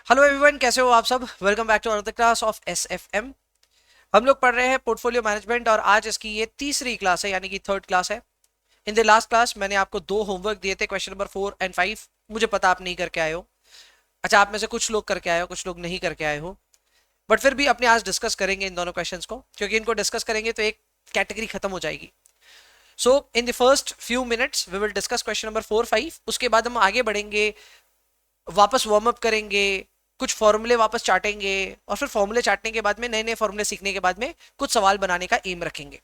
Hello everyone, कैसे हो आप सब। Welcome back to another class of SFM. हम लोग पढ़ रहे हैं पोर्टफोलियो मैनेजमेंट और आज इसकी ये तीसरी क्लास है, यानी कि थर्ड क्लास है। इन द लास्ट क्लास मैंने आपको दो होमवर्क दिए थे, क्वेश्चन नंबर 4 और 5। मुझे पता आप नहीं करके आए हो। अच्छा, आप में से कुछ लोग करके आए हो, कुछ लोग नहीं करके आए हो, बट फिर भी अपने आज डिस्कस करेंगे इन दोनों क्वेश्चंस को, क्योंकि इनको डिस्कस करेंगे तो एक कैटेगरी खत्म हो जाएगी। So in the first few minutes we will discuss question number 4 5। उसके बाद हम आगे बढ़ेंगे, वापस वार्म अप करेंगे, कुछ फॉर्मूले वापस चाटेंगे, और फिर फॉर्मूले चाटने के बाद में, नए नए फॉर्मूले सीखने के बाद में कुछ सवाल बनाने का एम रखेंगे।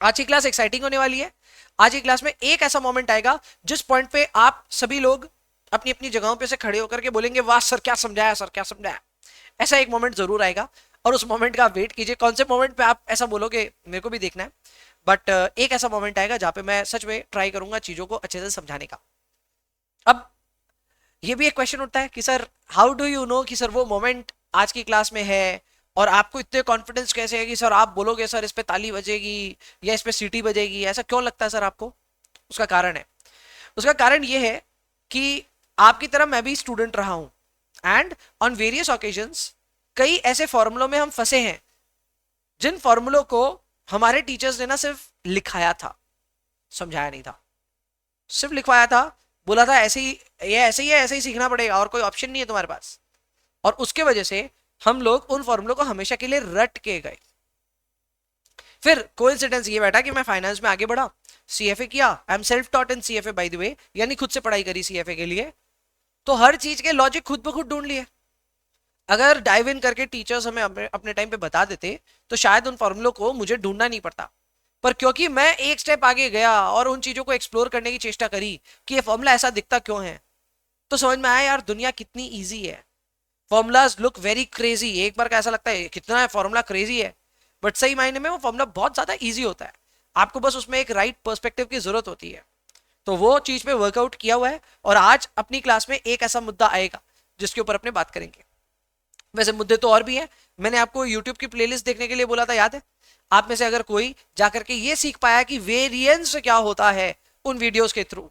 आज की क्लास एक्साइटिंग होने वाली है। आज की क्लास में एक ऐसा मोमेंट आएगा जिस पॉइंट पे आप सभी लोग अपनी अपनी जगहों पे से खड़े होकर के बोलेंगे, वाह सर क्या समझाया, सर क्या समझाया। ऐसा एक मोमेंट जरूर आएगा और उस मोमेंट का आप वेट कीजिए। कौन से मोमेंट पे आप ऐसा बोलोगे मेरे को भी देखना है, बट एक ऐसा मोमेंट आएगा जहां पे मैं सच में ट्राई करूंगा चीजों को अच्छे से समझाने का। अब ये भी एक क्वेश्चन उठता है कि sir how do you know कि सर वो मोमेंट आज की क्लास में है, और आपको इतने कॉन्फिडेंस कैसे है कि सर आप बोलोगे सर इस पे ताली बजेगी या इस पे सीटी बजेगी। ऐसा क्यों लगता है सर आपको? उसका कारण है, उसका कारण ये है कि आपकी तरह मैं भी स्टूडेंट रहा हूं, एंड ऑन वेरियस ओकेजन्स कई ऐसे फॉर्मूलों में हम फंसे हैं जिन फॉर्मूलों को हमारे टीचर्स ने ना सिर्फ लिखाया था, समझाया नहीं था। सिर्फ लिखवाया था, बोला था ऐसे ही, ये ऐसे ही है, ऐसे ही सीखना पड़ेगा और कोई ऑप्शन नहीं है तुम्हारे पास। और उसके वजह से हम लोग उन फॉर्मूलों को हमेशा के लिए रट के गए। फिर कोइंसिडेंस ये बैठा कि मैं फाइनेंस में आगे बढ़ा, सीएफए किया। I am self taught in CFA by the way, यानी खुद से पढ़ाई करी सीएफए के लिए। तो हर चीज के लॉजिक खुद ब खुद ढूंढ लिए। अगर डाइव इन करके टीचर्स हमें अपने टाइम पे बता देते तो शायद उन फॉर्मूलों को मुझे ढूंढना नहीं पड़ता। पर क्योंकि मैं एक स्टेप आगे गया और उन चीजों को एक्सप्लोर करने की चेष्टा करी कि ये फॉर्मूला ऐसा दिखता क्यों है, तो समझ में आया यार दुनिया कितनी इजी है। फॉर्मूलाज लुक वेरी क्रेजी, एक बार का ऐसा लगता है कितना है फॉर्मूला क्रेजी है, बट सही मायने में वो फॉर्मूला बहुत ज्यादा इजी होता है। आपको बस उसमें एक राइट पर्सपेक्टिव की जरूरत होती है। तो वो चीज पे वर्कआउट किया हुआ है, और आज अपनी क्लास में एक ऐसा मुद्दा आएगा जिसके ऊपर अपने बात करेंगे। वैसे मुद्दे तो और भी हैं। मैंने आपको यूट्यूब की प्लेलिस्ट देखने के लिए बोला था, याद है? आप में से अगर कोई जाकर के ये सीख पाया कि वेरिएंस क्या होता है उन वीडियोस के थ्रू,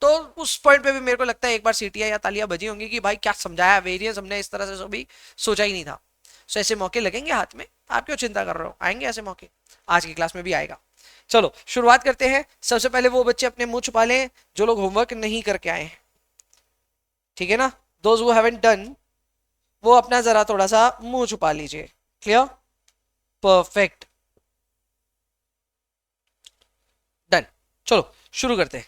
तो उस पॉइंट पे भी मेरे को लगता है एक बार सीटियां या तालियां बजी होंगी कि भाई क्या समझाया, वेरिएंस हमने इस तरह से भी सोचा ही नहीं था। सो ऐसे मौके लगेंगे हाथ में, आप क्यों चिंता कर रहे हो, आएंगे ऐसे मौके, आज की क्लास में भी आएगा। चलो शुरुआत करते हैं। सबसे पहले वो बच्चे अपने मुंह छुपा लें जो लोग होमवर्क नहीं करके आए हैं, ठीक है ना? दोज हु हैवंट डन, वो अपना जरा थोड़ा सा मुंह छुपा लीजिए। क्लियर? Perfect, done. चलो शुरू करते हैं।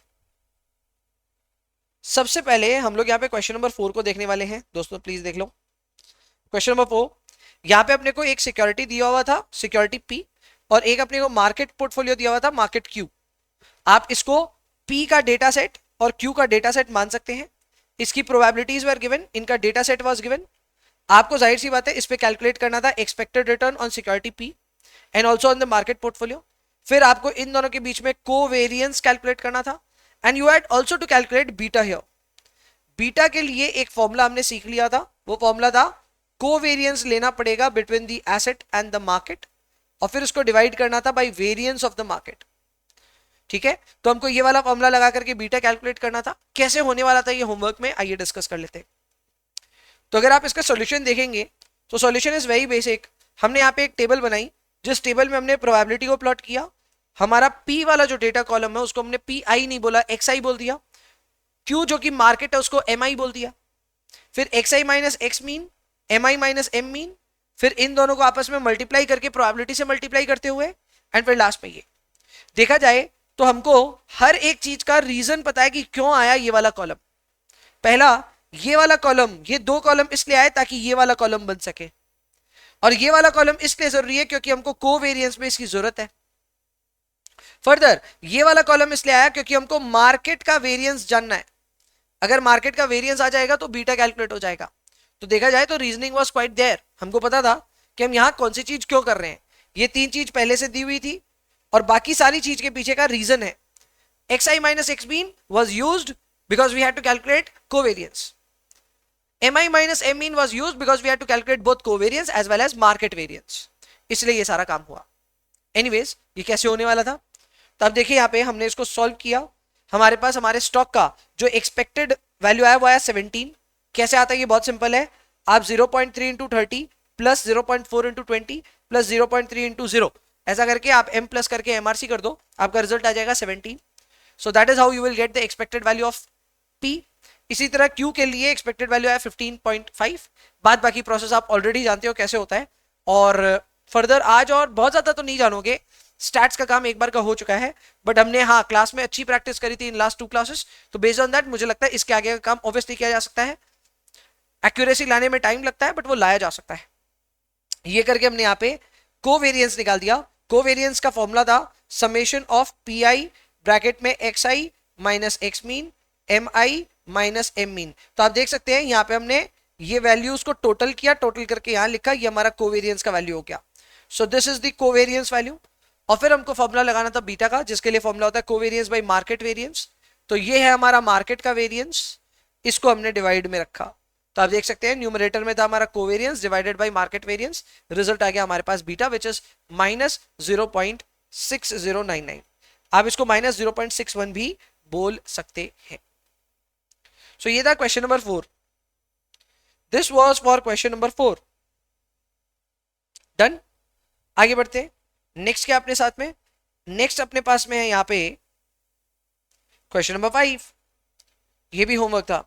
सबसे पहले हम लोग यहाँ पे क्वेश्चन नंबर 4 को देखने वाले हैं। दोस्तों प्लीज देख लो क्वेश्चन नंबर 4। यहाँ पे अपने को एक सिक्योरिटी दिया हुआ था, सिक्योरिटी पी, और एक अपने को मार्केट पोर्टफोलियो दिया हुआ था, मार्केट क्यू। आप इसको पी का डेटा सेट और क्यू का डेटा सेट मान सकते हैं। इसकी प्रोबेबिलिटीज वर गिवन, इनका डेटा सेट वाज गिवन। आपको जाहिर सी बात है इस पे कैलकुलेट करना था expected return on security P and also on the market portfolio. फिर आपको इन दोनों के बीच में कोवेरियंस कैलकुलेट करना था, and you had also to calculate beta here. Beta के लिए एक फॉर्मूला हमने सीख लिया था, वो फॉर्मूला था कोवेरियंस लेना पड़ेगा between the asset and the market, और फिर उसको डिवाइड करना था by variance of the market. ठीक है, तो हमको ये वाला फॉर्मूला लगा करके बीटा कैलकुलेट करना था। कैसे होने वाला था ये होमवर्क में, आइए डिस्कस कर लेते हैं। तो अगर आप इसका सॉल्यूशन देखेंगे तो सॉल्यूशन इज वेरी बेसिक। हमने यहाँ पे एक टेबल बनाई, जिस टेबल में हमने प्रोबेबिलिटी को प्लॉट किया। हमारा पी वाला जो डेटा कॉलम है उसको हमने पी आई नहीं बोला, एक्स आई बोल दिया। क्यू जो कि मार्केट है उसको एम आई बोल दिया। फिर x i minus x mean, M I minus M mean, फिर इन दोनों को आपस में मल्टीप्लाई करके प्रोबेबिलिटी से मल्टीप्लाई करते हुए, एंड फिर लास्ट में ये। देखा जाए तो हमको हर एक चीज का रीजन पता है कि क्यों आया ये वाला कॉलम। पहला, ये वाला कॉलम, ये दो कॉलम इसलिए आए ताकि ये वाला कॉलम बन सके, और ये वाला कॉलम इसलिए जरूरी है क्योंकि हमको कोवेरियंस में इसकी जरूरत है। फर्दर, ये वाला कॉलम इसलिए आया क्योंकि हमको मार्केट का वेरिएंस जानना है। अगर मार्केट का वेरिएंस आ जाएगा तो बीटा कैलकुलेट हो जाएगा। तो देखा जाए तो रीजनिंग वाज क्वाइट देयर। हमको पता था कि हम यहां कौन सी चीज क्यों कर रहे हैं। ये तीन चीज पहले से दी हुई थी, और बाकी सारी चीज के पीछे का रीजन है। xi minus x mean was used because we had to calculate covariance. mi minus m mean was used because we had to calculate both covariance as well as market variance. इसलिए ये सारा काम हुआ। Anyways, ये कैसे होने वाला था? तो अब देखिए यहाँ पे हमने इसको सॉल्व किया। हमारे पास हमारे स्टॉक का जो एक्सपेक्टेड वैल्यू आया वो आया 17। कैसे आता है? ये बहुत सिंपल है। आप 0.3 into 30 plus 0.4 into 20 plus 0.3 into 0 ऐसा करके आप m प्लस करके एमआरसी कर दो, आपका रिजल्ट आ जाएगा 17। So that is how you will get the expected value of p। इसी तरह q के लिए एक्सपेक्टेड वैल्यू है 15.5। बाद बाकी प्रोसेस आप ऑलरेडी जानते हो कैसे होता है, और फर्दर आज और बहुत ज्यादा तो नहीं जानोगे, स्टैट्स का काम एक बार का हो चुका है, बट हमने हाँ क्लास में अच्छी प्रैक्टिस करी थी इन लास्ट 2 क्लासेस, तो बेस्ड ऑन दैट मुझे लगता है इसके आगे का काम ऑब्वियसली किया जा सकता है। एक्यूरेसी लाने में टाइम लगता है बट वो लाया जा सकता है। ये करके हमने यहाँ पे कोवेरियंस निकाल दिया। कोवेरियंस का फॉर्मूला था summation of p i bracket में x i minus x mean M I minus M mean. तो आप देख सकते हैं यहाँ पे हमने ये वैल्यूज को टोटल किया, टोटल करके यहाँ लिखा, ये हमारा कोवेरियंस का वैल्यू हो गया। सो this is the covariance value. और फिर हमको फॉर्मूला लगाना था बीटा का, जिसके लिए फॉर्मूला होता है कोवेरियंस बाय मार्केट वेरियंस। तो ये है हमारा मार्केट का वेरियंस, इसको हमने डिवाइड में रखा। तो आप देख सकते हैं न्यूमरेटर में था हमारा covariance divided by market variance, result आ गया हमारे पास बीटा विच इज माइनस 0.6099। आप इसको माइनस 0.61 भी बोल सकते हैं। सो ये था question number 4। This was for question number 4। Done. आगे बढ़ते हैं। नेक्स्ट क्या अपने साथ में, नेक्स्ट अपने पास में है यहाँ पे क्वेश्चन नंबर 5। ये भी होमवर्क था।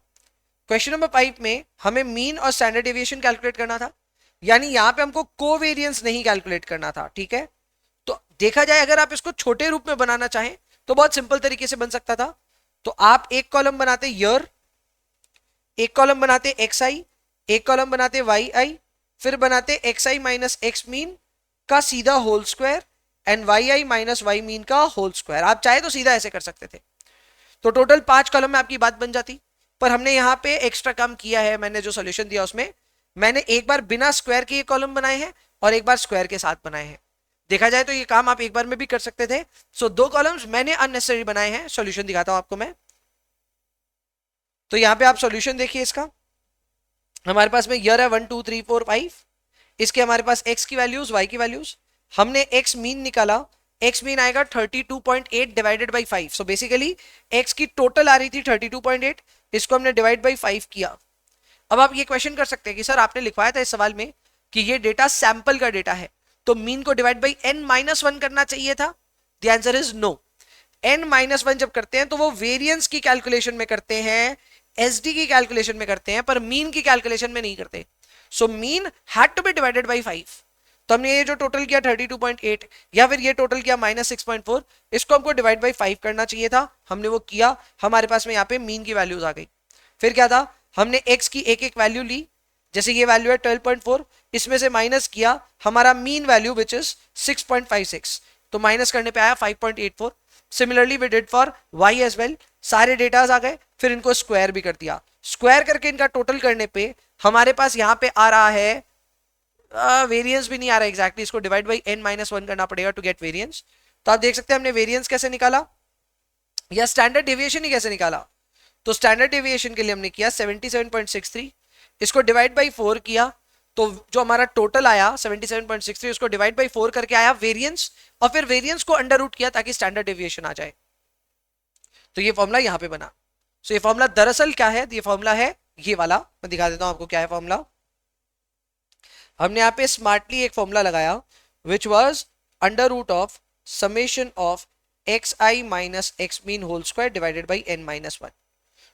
क्वेश्चन नंबर 5 में हमें मीन और स्टैंडर्ड डेविएशन कैलकुलेट करना था, यानी यहां पे हमको कोवेरियंस नहीं कैलकुलेट करना था, ठीक है। तो देखा जाए अगर आप इसको छोटे रूप में बनाना चाहें तो बहुत सिंपल तरीके से बन सकता था। तो आप एक कॉलम बनाते ईयर, एक कॉलम बनाते एक्स आई, एक कॉलम बनाते वाई आई, फिर बनाते x i minus x mean का सीधा whole square and y i minus y mean का होल स्क्वायर। आप चाहे तो सीधा ऐसे कर सकते थे, तो टोटल 5 कॉलम में आपकी बात बन जाती। पर हमने यहाँ पे एक्स्ट्रा काम किया है, मैंने जो सोल्यूशन दिया उसमें मैंने एक बार बिना स्क्वायर के ये कॉलम बनाए हैं और एक बार स्क्वायर के साथ बनाए हैं। देखा जाए तो ये काम आप एक बार में भी कर सकते थे। सो 2 कॉलम्स मैंने अननेसेसरी बनाए हैं। सॉल्यूशन दिखाता हूं आपको मैं। तो यहाँ पे आप सॉल्यूशन देखिए इसका, हमारे पास में ईयर है 1 2 3 4 5। इसके हमारे पास एक्स की वैल्यूज, वाई की वैल्यूज, हमने एक्स मीन निकाला। एक्स मीन आएगा 32.8 divided by 5। So basically x की टोटल आ रही थी 32.8, इसको हमने डिवाइड बाई 5 किया। अब आप ये क्वेश्चन कर सकते हैं कि सर आपने लिखवाया था इस सवाल में कि ये डेटा सैंपल का डेटा है, तो मीन को डिवाइड बाई n-1 करना चाहिए था। The answer is no. n-1 जब करते हैं तो वो वेरिएंस की कैलकुलेशन में करते हैं, एसडी की कैलकुलेशन में करते हैं, पर मीन की कैलकुलेशन में नहीं करते। So mean had to be divided by 5। तो हमने ये जो टोटल किया 32.8 या फिर ये टोटल किया -6.4, इसको हमको डिवाइड बाई 5 करना चाहिए था, हमने वो किया। हमारे पास में यहाँ पे मीन की वैल्यूज आ गई। फिर क्या था, हमने x की एक एक वैल्यू ली, जैसे ये वैल्यू है 12.4, इसमें से माइनस किया हमारा मीन वैल्यू विच इज 6.56, तो माइनस करने पे आया 5.84। Similarly we did for y as well. सारे डेटाज आ गए, फिर इनको स्क्वायर भी कर दिया। स्क्वायर करके इनका टोटल करने पे हमारे पास यहाँ पे आ रहा है वेरिएंस भी नहीं आ रहा एग्जैक्टली, इसको डिवाइड बाई n-1 करना पड़ेगा टू गेट वेरिएंस। तो आप देख सकते हैं हमने वेरिएंस कैसे निकाला या स्टैंडर्ड डेविएशन ही कैसे निकाला। तो स्टैंडर्ड डेविएशन के लिए हमने किया 77.63, इसको डिवाइड बाई 4 किया, तो जो हमारा टोटल आया 77.63 उसको डिवाइड बाई 4 करके आया वेरिएंस, और फिर वेरिएंस को अंडर रूट किया ताकि स्टैंडर्ड डेविएशन आ जाए। तो ये फॉर्मूला यहां पे बना। सो ये फॉर्मूला दरअसल क्या है, ये फॉर्मूला है ये वाला, मैं दिखा देता हूं आपको क्या है फॉर्मूला। हमने यहाँ पे स्मार्टली एक फॉर्मूला लगाया which was under root of summation of x i minus x mean whole square divided by n-1।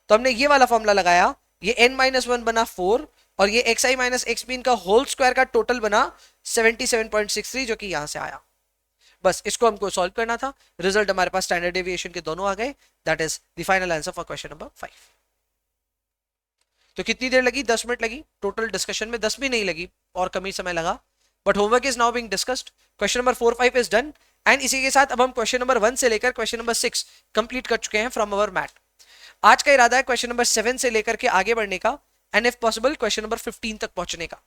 तो हमने ये वाला फॉर्मूला लगाया, ये n-1 बना 4 और ये x i minus x mean का होल स्क्वायर का टोटल बना 77.63, जो कि यहां से आया। बस इसको हमको सॉल्व करना था, रिजल्ट हमारे पास स्टैंडर्ड डेविएशन के दोनों आ गए। That is the final answer for question number 5। तो कितनी देर लगी, 10 मिनट लगी टोटल डिस्कशन में, 10 भी नहीं लगी और कम ही समय लगा, but homework is now being discussed. Question number 4 5 is done and इसी के साथ अब हम क्वेश्चन नंबर 1 से लेकर क्वेश्चन नंबर 6 कंप्लीट कर चुके हैं फ्रॉम अवर मैट। आज का इरादा है क्वेश्चन नंबर 7 से लेकर के आगे बढ़ने का and if possible question number 15 तक पहुंचने का।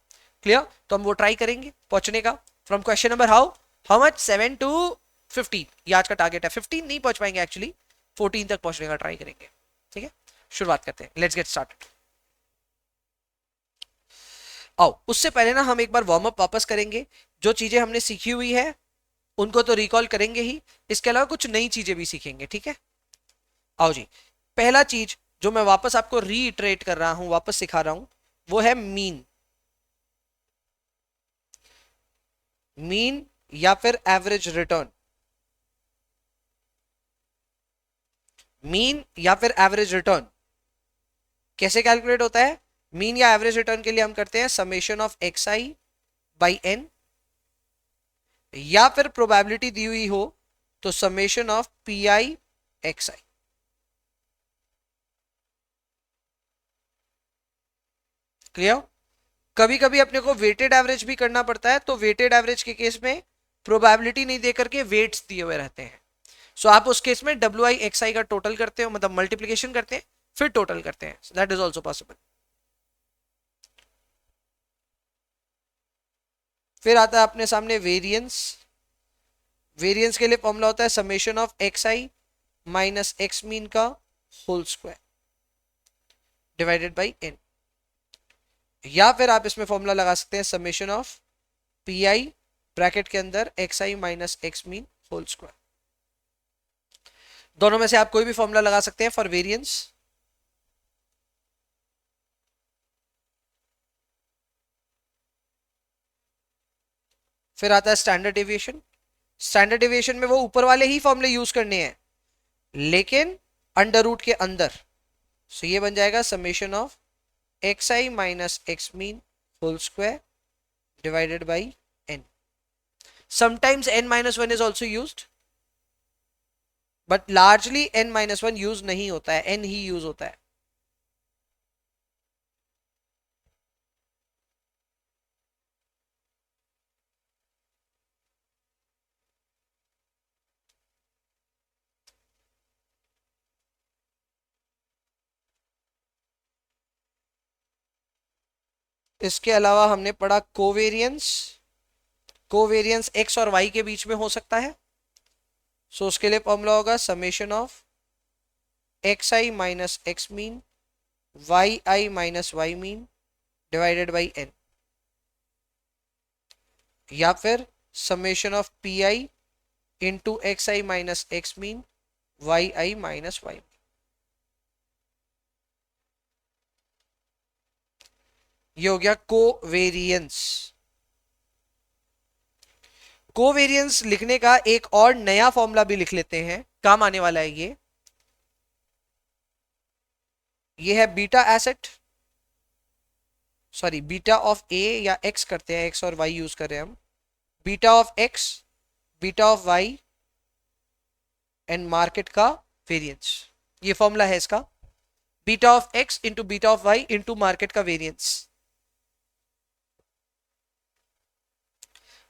क्लियर? तो हम वो ट्राई करेंगे पहुंचने का from question number how much 7 to 15, ये आज का टारगेट है। 15 नहीं पहुंच पाएंगे एक्चुअली, 14 तक पहुंचने का ट्राई करेंगे। ठीक है, शुरुआत करते हैं, लेट्स गेट स्टार्टेड। आओ उससे पहले ना हम एक बार वार्म अप वापस करेंगे, जो चीजें हमने सीखी हुई है उनको तो रिकॉल करेंगे ही, इसके अलावा कुछ नई चीजें भी सीखेंगे। ठीक है, आओ जी। पहला चीज जो मैं वापस आपको रीइटरेट कर रहा हूं, वापस सिखा रहा हूं, वो है मीन। मीन या फिर एवरेज रिटर्न, मीन या फिर एवरेज रिटर्न कैसे कैलकुलेट होता है? मीन या एवरेज रिटर्न के लिए हम करते हैं summation of x i by n, या फिर प्रोबेबिलिटी दी हुई हो तो summation of p i x i. Clear? कभी कभी अपने को वेटेड एवरेज भी करना पड़ता है, तो वेटेड एवरेज के केस में प्रोबेबिलिटी नहीं दे करके वेट्स दिए हुए रहते हैं। सो आप उस केस में डब्ल्यू आई एक्स आई का टोटल करते हो, मतलब मल्टीप्लीकेशन करते हैं फिर टोटल करते हैं, दैट इज ऑल्सो पॉसिबल। फिर आता है अपने सामने वेरिएंस। वेरिएंस के लिए फॉर्मूला होता है summation of x i minus x mean का whole square divided by n, या फिर आप इसमें फॉर्मूला लगा सकते हैं summation of p i bracket के अंदर x i minus x mean whole square. दोनों में से आप कोई भी फॉर्मूला लगा सकते हैं फॉर वेरिएंस। फिर आता है स्टैंडर्ड डेविएशन। स्टैंडर्ड डेविएशन में वो ऊपर वाले ही फॉर्मूले यूज करने हैं लेकिन अंडर रूट के अंदर। सो ये बन जाएगा summation of x i minus x mean whole square divided by n. Sometimes n minus one is also used, but largely n minus one use नहीं होता है, एन ही यूज होता है। इसके अलावा हमने पढ़ा कोवेरियंस। कोवेरियंस एक्स और वाई के बीच में हो सकता है। सो उसके लिए फॉर्मूला होगा summation of x i minus x mean y i minus y mean divided by n, या फिर summation of p i into x i minus x mean y i minus y. ये हो गया कोवेरियंस। कोवेरियंस लिखने का एक और नया फॉर्मूला भी लिख लेते हैं, काम आने वाला है ये है beta asset, sorry beta of a या एक्स करते हैं, एक्स और वाई यूज कर रहे हैं हम। Beta of x, beta of y and market का वेरिएंस, ये फॉर्मूला है इसका। Beta of x into beta of y into market का variance.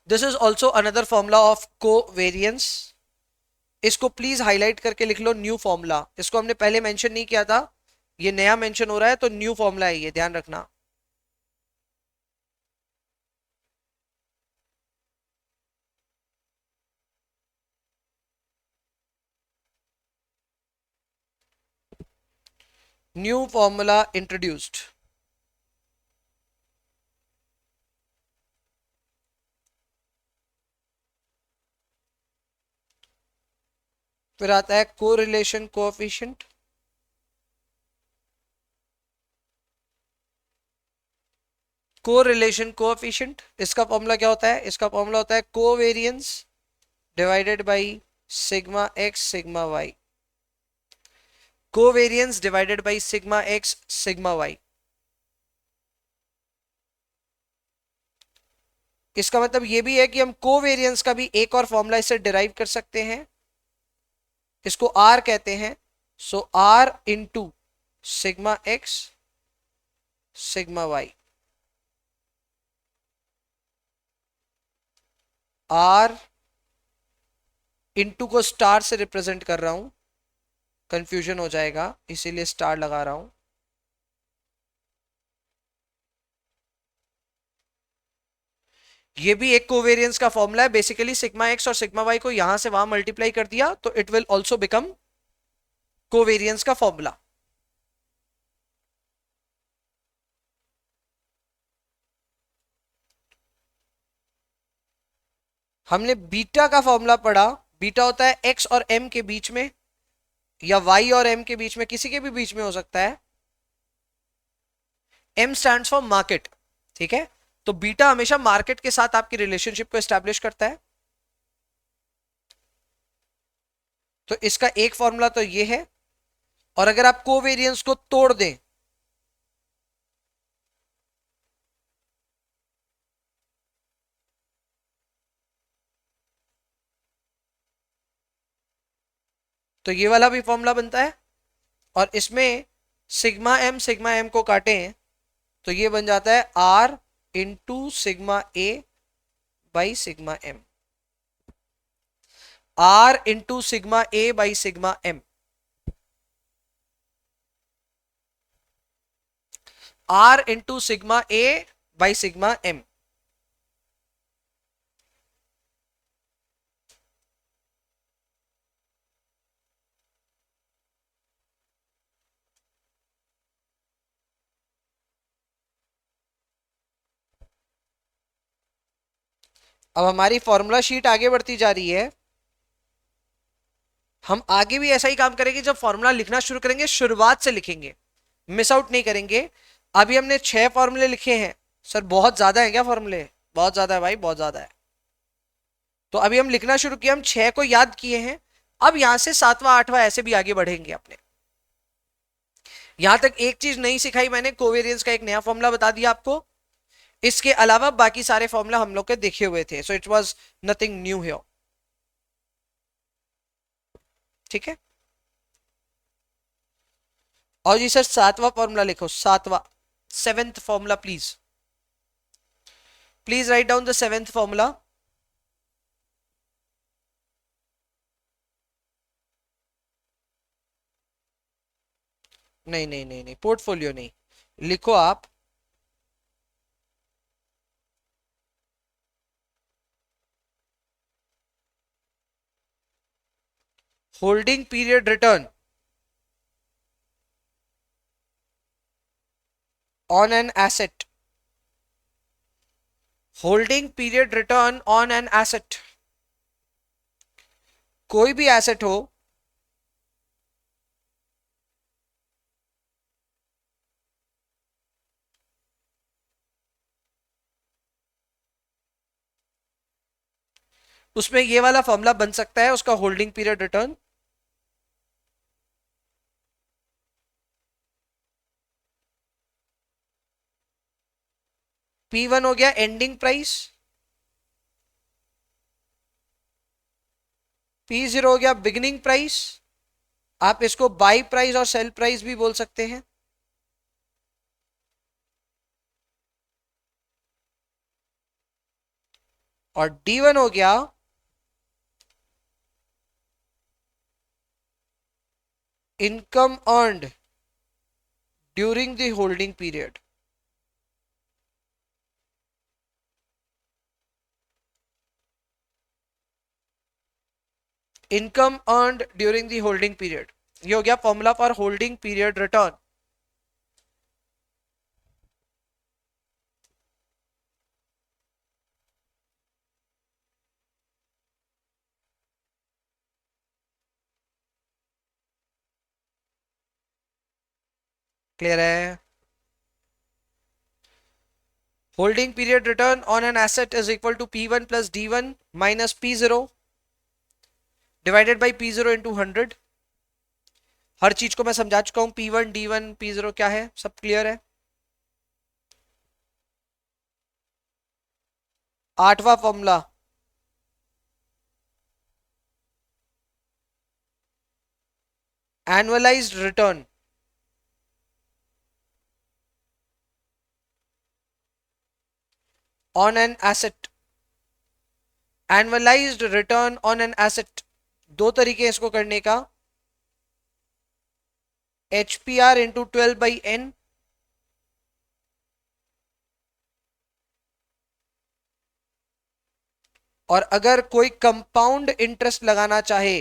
This is also another formula of covariance. इसको प्लीज हाईलाइट करके लिख लो, न्यू फॉर्मूला। इसको हमने पहले मेंशन नहीं किया था, ये नया मेंशन हो रहा है, तो न्यू फॉर्मूला है ये, ध्यान रखना। New formula introduced. फिर आता है कोरिलेशन कोएफिशिएंट। कोरिलेशन कोएफिशिएंट, इसका फॉर्मूला क्या होता है? इसका फॉर्मूला होता है covariance divided by sigma x sigma Y. Covariance divided by sigma x sigma Y. इसका मतलब ये भी है कि हम कोवेरियंस का भी एक और फॉर्मूला इससे डिराइव कर सकते हैं, इसको आर कहते हैं। So r into sigma x sigma y. R into को स्टार से रिप्रेजेंट कर रहा हूं, कंफ्यूजन हो जाएगा इसीलिए स्टार लगा रहा हूं। ये भी एक कोवेरियंस का फॉर्मूला है। बेसिकली सिग्मा एक्स और सिग्मा वाई को यहां से वहां मल्टीप्लाई कर दिया तो it will also become covariance का फॉर्मूला। हमने बीटा का फॉर्मूला पढ़ा। बीटा होता है एक्स और एम के बीच में या वाई और एम के बीच में, किसी के भी बीच में हो सकता है। एम स्टैंड्स फॉर मार्केट, ठीक है। तो बीटा हमेशा मार्केट के साथ आपकी रिलेशनशिप को एस्टैब्लिश करता है। तो इसका एक फॉर्मूला तो ये है, और अगर आप कोवेरियंस को तोड़ दें तो ये वाला भी फॉर्मूला बनता है, और इसमें सिग्मा एम को काटें तो ये बन जाता है R into sigma A by sigma M, R into sigma A by sigma M, R into sigma A by sigma M. अब हमारी फॉर्मूला शीट आगे बढ़ती जा रही है। हम आगे भी ऐसा ही काम करेंगे, जब फॉर्मूला लिखना शुरू करेंगे शुरुआत से लिखेंगे, मिस आउट नहीं करेंगे। अभी हमने 6 फॉर्मूले लिखे हैं। सर बहुत ज्यादा है क्या फॉर्मूले? बहुत ज्यादा है भाई, बहुत ज्यादा है। तो अभी हम लिखना शुरू किया, हम 6 को याद किए हैं। अब यहां से 7वां 8वां ऐसे भी आगे बढ़ेंगे अपने। यहां तक एक चीज नहीं सिखाई मैंने, कोवेरियंस का एक नया फॉर्मूला बता दिया आपको। इसके अलावा बाकी सारे फॉर्मूला हम लोग के देखे हुए थे, so it was nothing new here. ठीक है। और जी सर 7वां फॉर्मूला लिखो, 7वां, 7th formula please, please write down the 7th formula. नहीं नहीं नहीं नहीं, पोर्टफोलियो नहीं, लिखो आप holding period return on an asset, holding period return on an asset. कोई भी एसेट हो, उसमें ये वाला फॉर्मूला बन सकता है, उसका होल्डिंग पीरियड रिटर्न। P1 हो गया एंडिंग प्राइस, P0 हो गया बिगिनिंग प्राइस। आप इसको बाई प्राइस और सेल प्राइस भी बोल सकते हैं। और D1 हो गया income earned during the holding period. Income earned during the holding period, ये हो गया formula for holding period return. Clear है? Holding period return on an asset is equal to P1 plus D1 minus P0 divided by P0 into 100। हर चीज को मैं समझा चुका हूं, P1 D1 P0 क्या है, सब क्लियर है। 8वां formula, annualised return on an asset, annualised return on an asset. दो तरीके इसको करने का, HPR इंटू 12/n, और अगर कोई कंपाउंड इंटरेस्ट लगाना चाहे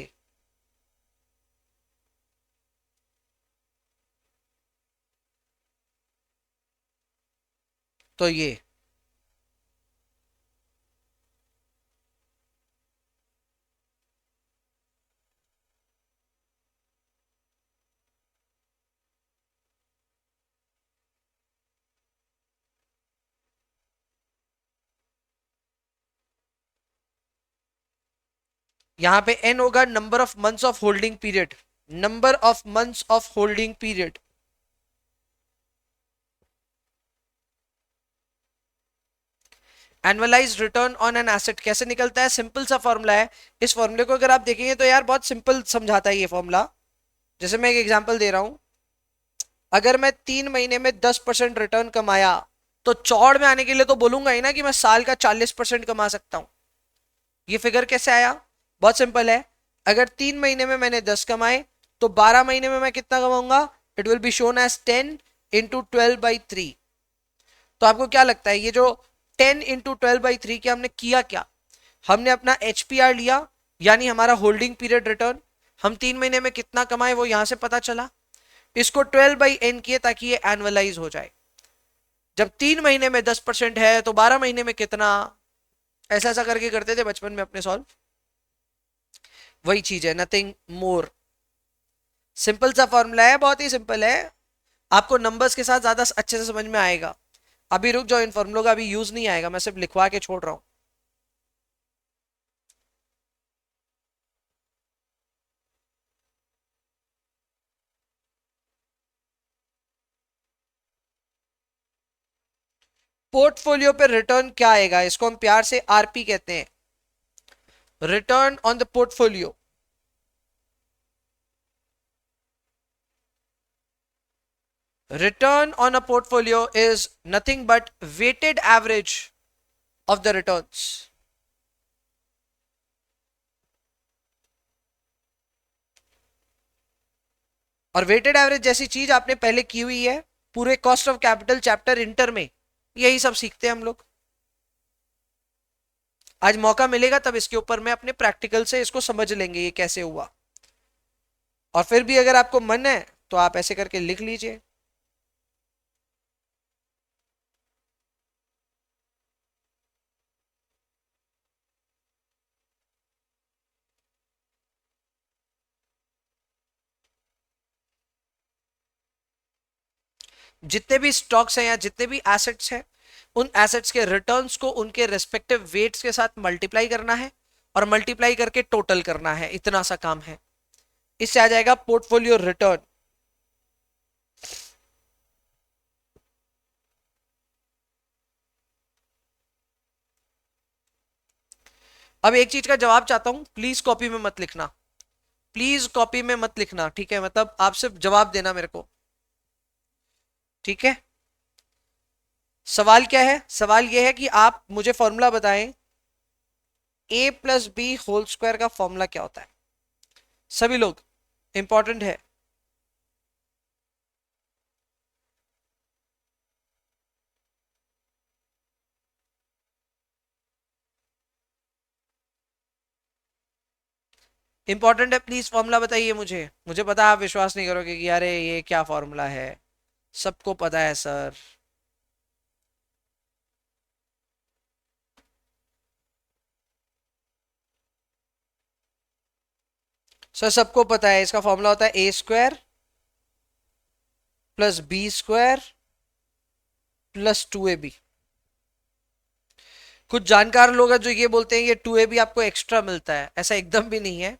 तो ये। यहां पे n होगा number of months of holding period, number of months of holding period. Annualise return on an asset कैसे निकलता है, सिंपल सा फॉर्मूला है। इस फॉर्मूले को अगर आप देखेंगे तो यार बहुत सिंपल समझाता है ये फॉर्मूला। जैसे मैं एक एग्जांपल दे रहा हूं, अगर मैं 3 महीने में 10% रिटर्न कमाया तो चौड़ में आने के लिए तो बोलूंगा ही ना कि मैं साल का 40% कमा सकता हूं। ये फिगर कैसे आया, बहुत सिंपल है। अगर 3 महीने में मैंने 10 कमाए तो 12 महीने में मैं कितना कमाऊंगा, it will be shown as 10 × 12/3। तो आपको क्या लगता है ये जो 10 × 12/3 के हमने किया क्या, हमने अपना HPR लिया यानी हमारा होल्डिंग पीरियड रिटर्न, हम 3 महीने में कितना कमाए वो यहां से पता चला, इसको 12/n किए ताकि ये एनुअलाइज हो जाए। जब 3 महीने में 10% है तो 12 महीने में कितना, ऐसा ऐसा करके करते थे बचपन में अपने सॉल्व। वही चीज है, नथिंग मोर। सिंपल सा फॉर्मूला है, बहुत ही सिंपल है, आपको नंबर्स के साथ ज्यादा अच्छे से समझ में आएगा। अभी रुक जाओ, इन फॉर्मूलों का अभी यूज नहीं आएगा, मैं सिर्फ लिखवा के छोड़ रहा हूं। पोर्टफोलियो पे रिटर्न क्या आएगा, इसको हम प्यार से आरपी कहते हैं, return on the portfolio. Return on a portfolio is nothing but weighted average of the returns. और वेटेड एवरेज जैसी चीज आपने पहले की हुई है पूरे cost of capital chapter inter में, यही सब सीखते हैं हम लोग। आज मौका मिलेगा तब इसके ऊपर में अपने प्रैक्टिकल से इसको समझ लेंगे ये कैसे हुआ। और फिर भी अगर आपको मन है तो आप ऐसे करके लिख लीजिए। जितने भी स्टॉक्स हैं या जितने भी एसेट्स हैं, उन एसेट्स के रिटर्न्स को उनके रेस्पेक्टिव वेट्स के साथ मल्टीप्लाई करना है और मल्टीप्लाई करके टोटल करना है, इतना सा काम है। इससे आ जाएगा पोर्टफोलियो रिटर्न। अब एक चीज का जवाब चाहता हूं, प्लीज कॉपी में मत लिखना, प्लीज कॉपी में मत लिखना, ठीक है, मतलब आप सिर्फ जवाब देना मेरे को, ठीक है। सवाल क्या है, सवाल यह है कि आप मुझे फॉर्मूला बताएं, a+b² का फॉर्मूला क्या होता है, सभी लोग, इंपॉर्टेंट है। इंपॉर्टेंट है, प्लीज फॉर्मूला बताइए मुझे। मुझे पता आप विश्वास नहीं करोगे कि अरे ये क्या फॉर्मूला है, सबको पता है सर। सर सबको पता है, इसका फॉर्मूला होता है a² + b² + 2ab। कुछ जानकार लोग हैं जो ये बोलते हैं ये 2ab आपको एक्स्ट्रा मिलता है, ऐसा एकदम भी नहीं है,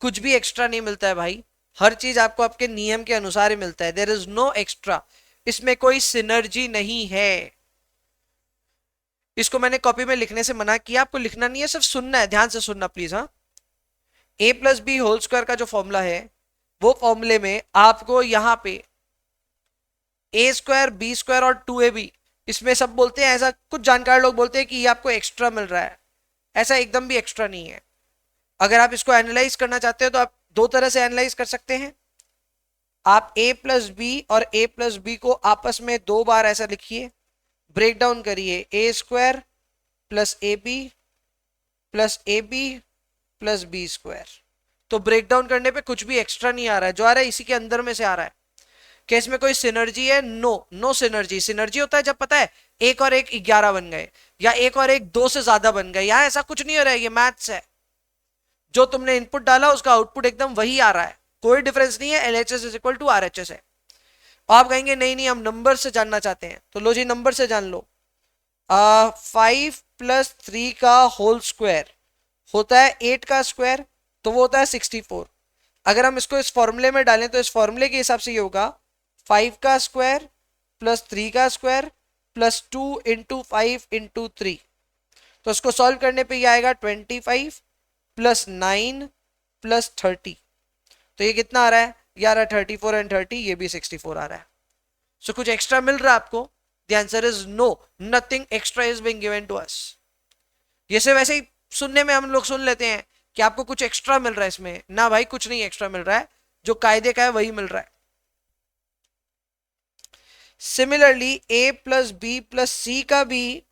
कुछ भी एक्स्ट्रा नहीं मिलता है भाई, हर चीज आपको आपके नियम के अनुसार ही मिलता है, देयर इज नो एक्स्ट्रा, इसमें कोई सिनर्जी नहीं है। इसको मैंने कॉपी में लिखने से मना किया, आपको लिखना नहीं है, सिर्फ सुनना है, ध्यान से सुनना प्लीज। हाँ, a+b² का जो फॉर्मूला है वो फॉर्मूले में आपको यहां पे a² b² और 2ab, इसमें सब बोलते हैं, ऐसा कुछ जानकार लोग बोलते हैं कि ये आपको एक्स्ट्रा मिल रहा है, ऐसा एकदम भी एक्स्ट्रा नहीं है। अगर आप इसको एनालाइज करना चाहते हो तो आप दो तरह से एनालाइज कर सकते हैं। आप a+b और a+b को आपस में दो बार ऐसा लिखिए, ब्रेक डाउन करिए, a² + ab + ab + b²। तो ब्रेक डाउन करने पे कुछ भी एक्स्ट्रा नहीं आ रहा है, जो आ रहा है इसी के अंदर में से आ रहा है। क्या इसमें कोई सिनर्जी है, नो, नो सिनर्जी। सिनर्जी होता है जब पता है एक और एक 11 बन गए, या एक और एक 2 से ज्यादा बन गए, यहां ऐसा कुछ नहीं हो रहा है, ये मैथ्स है, जो तुमने इनपुट डाला उसका आउटपुट एकदम वही आ रहा है, कोई डिफरेंस नहीं है, LHS = RHS है। आप कहेंगे नहीं नहीं हम नंबर से जानना चाहते हैं, तो लो जी नंबर से जान लो। 5 + 3 का होल स्क्वायर होता है 8 का स्क्वायर, तो वो होता है 64। अगर हम इसको इस फॉर्मूले में डालें तो इस फॉर्मूले के हिसाब से ये होगा 5 का स्क्वायर प्लस 3 का स्क्वायर प्लस 2 इंटू 5 इंटू 3। तो इसको सॉल्व करने पे ये आएगा 25 प्लस 9 प्लस 30। तो ये कितना आ रहा है? ये आ रहा है 34 एंड 30, ये भी 64 आ रहा है। सो कुछ एक्स्ट्रा मिल रहा है आपको? The answer is no, nothing extra is being given to us. ये से वैसे ही सुनने में हम लोग सुन लेते हैं कि आपको कुछ एक्स्ट्रा मिल रहा है इसमें। ना भाई, कुछ नहीं एक्स्ट्रा मिल रहा है, जो कायदे का है वही मिल रहा है। Similarly a plus B plus सी का भी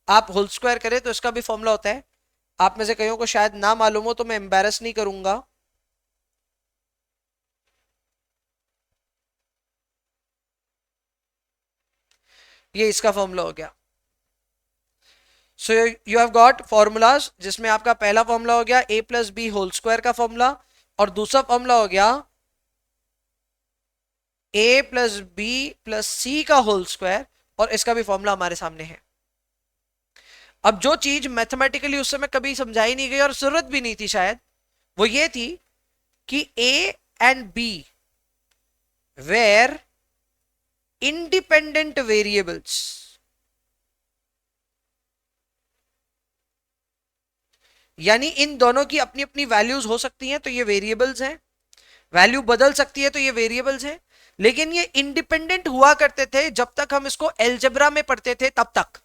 आप होल स्क्वायर करें तो इसका भी फॉर्मूला होता है। आप में से कईयों को शायद ना मालूम हो तो मैं एम्बेरस नहीं करूंगा। ये इसका फॉर्मूला हो गया। So you have got formulas, जिसमें आपका पहला फॉर्मूला हो गया a plus B whole square का फॉर्मूला, और दूसरा फॉर्मूला हो गया a प्लस बी प्लस सी का होल स्क्वायर, और इसका भी फॉर्मूला हमारे सामने है। अब जो चीज मैथमेटिकली उस समय कभी समझाई नहीं गई और जरूरत भी नहीं थी शायद, वो ये थी कि a and b were independent variables. यानी इन दोनों की अपनी अपनी वैल्यूज हो सकती हैं तो ये वेरिएबल्स हैं, वैल्यू बदल सकती है तो ये वेरिएबल्स हैं, लेकिन ये इंडिपेंडेंट हुआ करते थे जब तक हम इसको एल्जेब्रा में पढ़ते थे तब तक।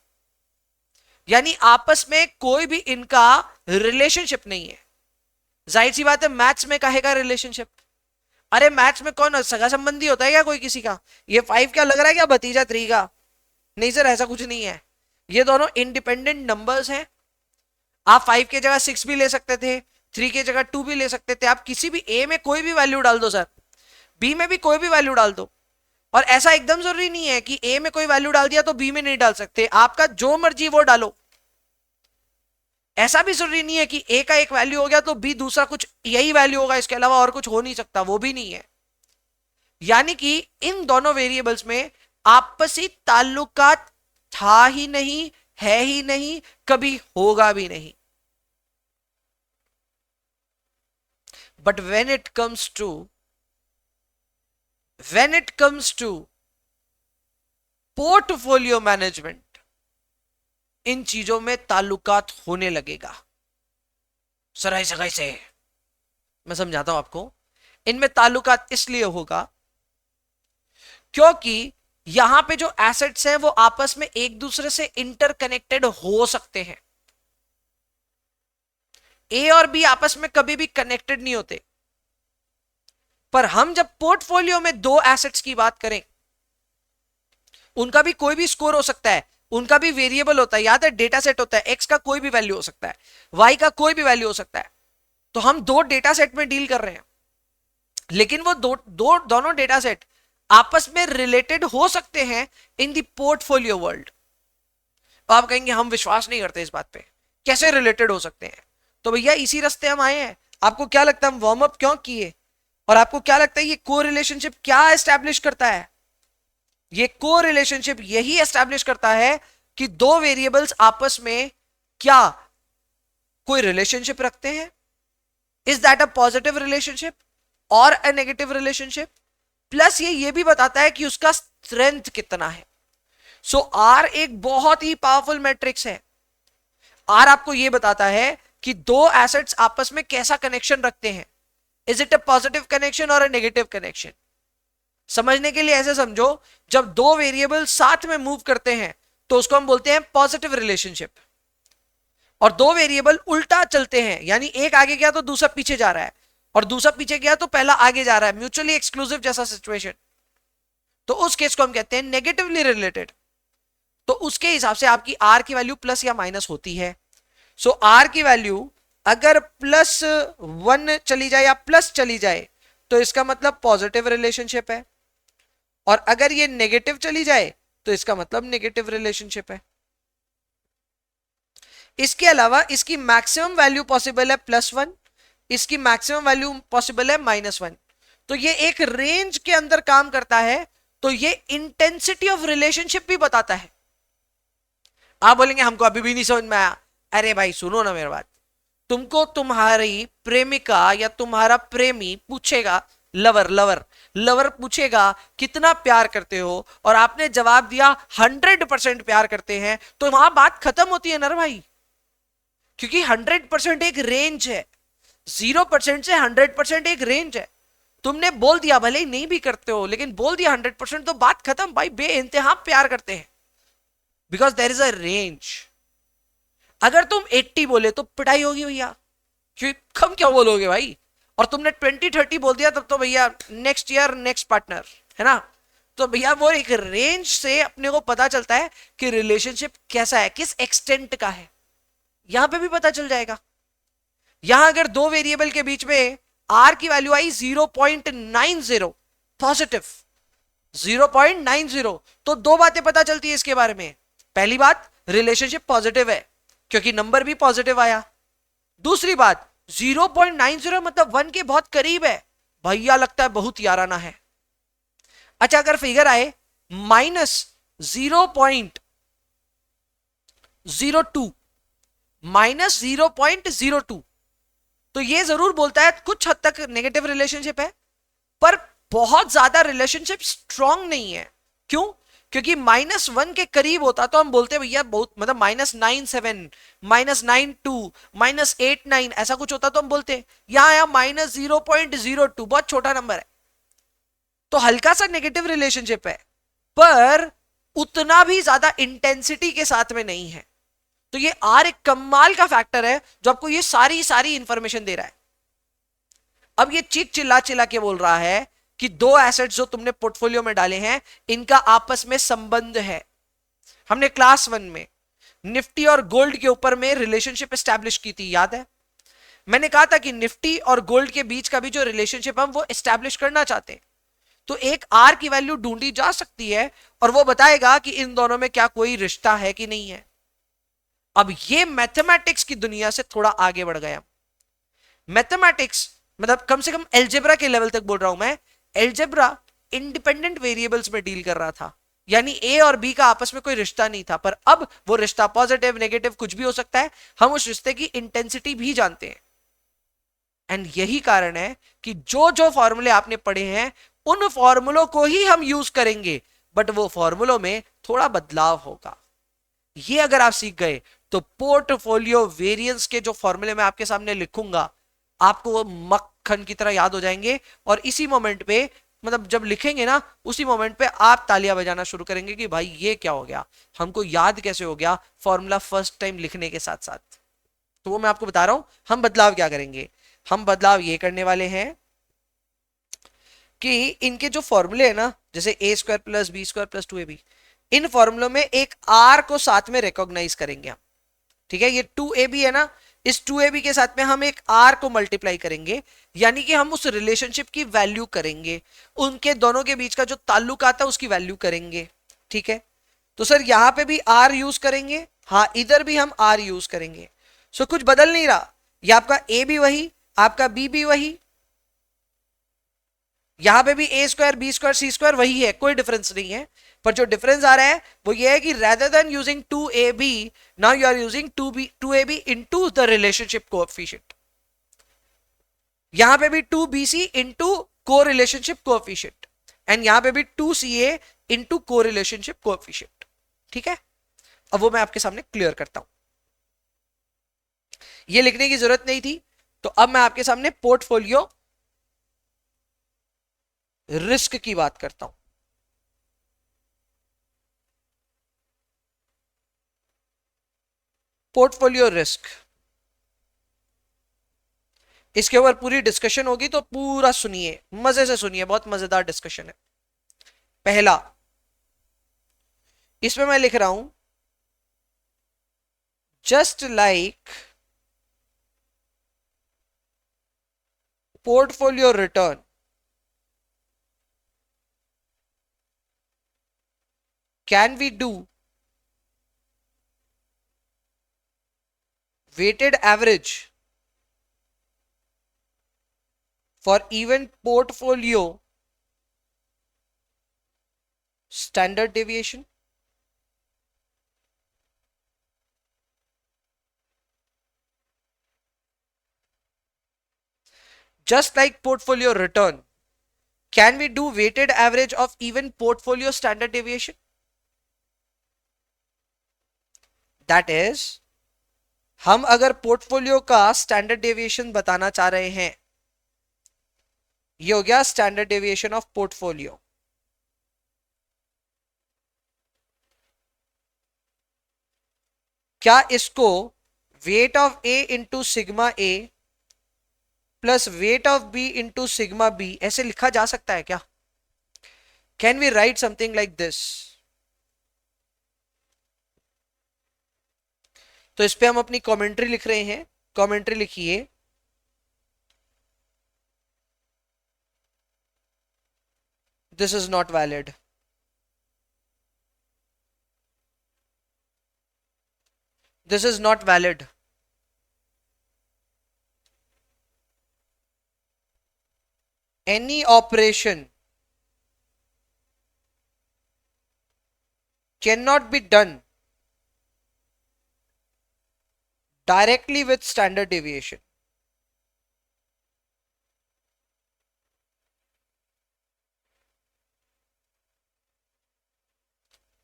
यानी आपस में कोई भी इनका रिलेशनशिप नहीं है। जाहिर सी बात है, मैथ्स में कहेगा रिलेशनशिप? अरे मैथ्स में कौन सगा संबंधी होता है क्या कोई किसी का? ये 5 क्या लग रहा है क्या भतीजा 3 का? नहीं सर, ऐसा कुछ नहीं है। ये दोनों इंडिपेंडेंट नंबर्स हैं। आप 5 की जगह 6 भी ले सकते थे, 3 की जगह 2 भी ले सकते थे। आप किसी भी ए में कोई भी वैल्यू डाल दो सर, बी में भी कोई भी वैल्यू डाल दो। और ऐसा एकदम जरूरी नहीं है कि ए में कोई वैल्यू डाल दिया तो बी में नहीं डाल सकते। आपका जो मर्जी वो डालो। ऐसा भी जरूरी नहीं है कि ए का एक वैल्यू हो गया तो बी दूसरा कुछ यही वैल्यू होगा, इसके अलावा और कुछ हो नहीं सकता, वो भी नहीं है। यानी कि इन दोनों वेरिएबल्स में आपसी ताल्लुकात था ही नहीं, है ही नहीं, कभी होगा भी नहीं। But when it comes to portfolio management, इन चीजों में ताल्लुकात होने लगेगा। सर ऐसे कैसे? मैं समझाता हूं आपको। इनमें ताल्लुकात इसलिए होगा क्योंकि यहां पे जो एसेट्स हैं वो आपस में एक दूसरे से इंटरकनेक्टेड हो सकते हैं। ए और बी आपस में कभी भी कनेक्टेड नहीं होते, पर हम जब पोर्टफोलियो में दो एसेट्स की बात करें, उनका भी कोई भी स्कोर हो सकता है, उनका भी वेरिएबल होता है। याद है, डेटा सेट होता है, एक्स का कोई भी वैल्यू हो सकता है, वाई का कोई भी वैल्यू हो सकता है। तो हम दो डेटा सेट में डील कर रहे हैं, लेकिन वो दोनों डेटा सेट आपस में रिलेटेड हो सकते हैं इन द पोर्टफोलियो वर्ल्ड। आप कहेंगे हम विश्वास नहीं करते इस बात पे, कैसे रिलेटेड हो सकते हैं? तो भैया इसी रास्ते हम आए हैं। आपको क्या लगता है हम वार्म अप क्यों किए? और आपको क्या लगता है ये को रिलेशनशिप क्या एस्टैब्लिश करता है? ये को रिलेशनशिप यही एस्टैब्लिश करता है कि दो वेरिएबल्स आपस में क्या कोई रिलेशनशिप रखते हैं। Is that a positive relationship और अ नेगेटिव रिलेशनशिप? प्लस ये भी बताता है कि उसका स्ट्रेंथ कितना है। सो आर एक बहुत ही पावरफुल मैट्रिक्स है। आर आपको यह बताता है कि दो एसेट्स आपस में कैसा कनेक्शन रखते हैं। Is it a positive connection और अ नेगेटिव कनेक्शन? समझने के लिए ऐसे समझो, जब दो वेरिएबल साथ में मूव करते हैं तो उसको हम बोलते हैं पॉजिटिव रिलेशनशिप। और दो वेरिएबल उल्टा चलते हैं, यानी एक आगे गया तो दूसरा पीछे जा रहा है, और दूसरा पीछे गया तो पहला आगे जा रहा है, म्यूचुअली एक्सक्लूसिव जैसा सिचुएशन, तो उस केस को हम कहते हैं नेगेटिवली रिलेटेड। तो उसके हिसाब से आपकी आर की वैल्यू प्लस या माइनस होती है। सो आर की वैल्यू अगर +1 चली जाए या प्लस चली जाए तो इसका मतलब पॉजिटिव रिलेशनशिप है, और अगर ये नेगेटिव चली जाए तो इसका मतलब नेगेटिव रिलेशनशिप है। इसके अलावा इसकी मैक्सिमम वैल्यू पॉसिबल है +1, इसकी मैक्सिमम वैल्यू पॉसिबल है -1। तो ये एक रेंज के अंदर काम करता है। तो ये इंटेंसिटी ऑफ रिलेशनशिप भी बताता है। आप बोलेंगे हमको अभी भी नहीं समझ में आया। अरे भाई सुनो ना मेरी बात, तुमको तुम्हारी प्रेमिका या तुम्हारा प्रेमी पूछेगा, लवर लवर लवर पूछेगा कितना प्यार करते हो, और आपने जवाब दिया 100% प्यार करते हैं, तो वहां बात खत्म होती है ना भाई, क्योंकि 100% एक रेंज है, 0% से 100% एक रेंज है। तुमने बोल दिया, भले ही नहीं भी करते हो, लेकिन बोल दिया 100%, तो बात खत्म भाई, बेइंतहा प्यार करते हैं, because there is a range. अगर तुम 80 बोले तो पिटाई होगी भैया, क्यों कम क्यों बोलोगे भाई, और तुमने 20-30 बोल दिया तब तो भैया नेक्स्ट ईयर नेक्स्ट पार्टनर, है ना। तो भैया वो एक रेंज से अपने को पता चलता है कि रिलेशनशिप कैसा है, किस एक्सटेंट का है, यहां पे भी पता चल जाएगा। यहां अगर दो वेरिएबल के बीच में आर की वैल्यू आई 0.90 पॉजिटिव, 0.90, तो दो बातें पता चलती है इसके बारे में। पहली बात, रिलेशनशिप पॉजिटिव है क्योंकि नंबर भी पॉजिटिव आया। दूसरी बात, 0.90 मतलब 1 के बहुत करीब है, भैया लगता है बहुत याराना है। अच्छा, अगर फिगर आए -0.02, -0.02, तो ये जरूर बोलता है कुछ हद तक नेगेटिव रिलेशनशिप है, पर बहुत ज्यादा रिलेशनशिप स्ट्रांग नहीं है। क्यों? क्योंकि -1 के करीब होता तो हम बोलते भैया बहुत, मतलब -97, -92, -89 ऐसा कुछ होता तो हम बोलते। यहां -0.02 बहुत छोटा नंबर है, तो हल्का सा नेगेटिव रिलेशनशिप है, पर उतना भी ज्यादा इंटेंसिटी के साथ में नहीं है। तो ये आर एक कमाल का फैक्टर है जो आपको ये सारी सारी इंफॉर्मेशन दे रहा है। अब ये चीख चिल्ला चिल्ला के बोल रहा है कि दो एसेट्स जो तुमने पोर्टफोलियो में डाले हैं, इनका आपस में संबंध है। हमने क्लास 1 में निफ्टी और गोल्ड के ऊपर में रिलेशनशिप एस्टैब्लिश की थी, याद है। मैंने कहा था कि निफ्टी और गोल्ड के बीच का भी जो रिलेशनशिप हम वो एस्टैब्लिश करना चाहते हैं, तो एक आर की वैल्यू ढूंढी जा सकती है और वो बताएगा कि इन दोनों में क्या कोई रिश्ता है कि नहीं है। अब ये मैथमेटिक्स की दुनिया से थोड़ा आगे बढ़ गया। मैथमेटिक्स मतलब कम से कम एल्जेब्रा के लेवल तक बोल रहा हूं मैं। एल्जेब्रा इंडिपेंडेंट वेरिएबल्स में डील कर रहा था, यानी ए और बी का आपस में कोई रिश्ता नहीं था, पर अब वो रिश्ता पॉजिटिव नेगेटिव कुछ भी हो सकता है, हम उस रिश्ते की इंटेंसिटी भी जानते हैं। एंड यही कारण है कि जो जो फॉर्मूले आपने पढ़े हैं उन फॉर्मूलों को ही हम यूज करेंगे, बट वो फॉर्मूलों में थोड़ा बदलाव होगा। ये अगर आप सीख गए तो पोर्टफोलियो वेरिएंस के जो फॉर्मूले मैं आपके सामने लिखूंगा, आपको वो मक्खन की तरह याद हो जाएंगे, और इसी मोमेंट पे, मतलब जब लिखेंगे ना, उसी मोमेंट पे आप तालियां बजाना शुरू करेंगे कि भाई ये क्या हो गया, हमको याद कैसे हो गया फॉर्मूला फर्स्ट टाइम लिखने के साथ साथ। तो वो मैं आपको बता रहा हूं हम बदलाव क्या करेंगे। हम बदलाव ये करने वाले हैं कि इनके जो फॉर्मूले है ना, जैसे a² + b² + 2ab, इन फॉर्मूलों में एक r को साथ में रिकॉग्नाइज करेंगे हम। ठीक है, ये 2ab है ना, इस 2ab के साथ में हम एक r को मल्टीप्लाई करेंगे, यानी कि हम उस रिलेशनशिप की वैल्यू करेंगे, उनके दोनों के बीच का जो ताल्लुक आता है उसकी वैल्यू करेंगे। ठीक है, तो सर यहां पे भी r यूज करेंगे, हाँ इधर भी हम r यूज करेंगे। सो कुछ बदल नहीं रहा, ये आपका a भी वही, आपका b भी वही, यहां पे भी a² b² c² वही है, कोई डिफरेंस नहीं है। पर जो डिफरेंस आ रहा है वो ये है कि rather than using 2ab, now you are using 2ab into the relationship coefficient। यहां पे भी 2bc into co-relationship coefficient, and यहां पे भी 2ca into co-relationship coefficient। ठीक है, अब वो मैं आपके सामने क्लियर करता हूं, ये लिखने की जरूरत नहीं थी। तो अब मैं आपके सामने पोर्टफोलियो रिस्क की बात करता हूं। पोर्टफोलियो रिस्क, इसके ऊपर पूरी डिस्कशन होगी, तो पूरा सुनिए, मजे से सुनिए, बहुत मजेदार डिस्कशन है। पहला, इसमें मैं लिख रहा हूं just like portfolio return can we do weighted average for even portfolio standard deviation। just like portfolio return, can we do weighted average of even portfolio standard deviation? That is, हम अगर portfolio का standard deviation बताना चाह रहे हैं, ये हो गया स्टैंडर्ड डेविएशन ऑफ पोर्टफोलियो। क्या इसको weight of A into sigma A plus weight of B into sigma B ऐसे लिखा जा सकता है क्या? Can we write something like this? तो इस पे हम अपनी कमेंट्री लिख रहे हैं। कमेंट्री लिखिए, this is not valid. This is not valid. Any operation cannot be done directly with standard deviation.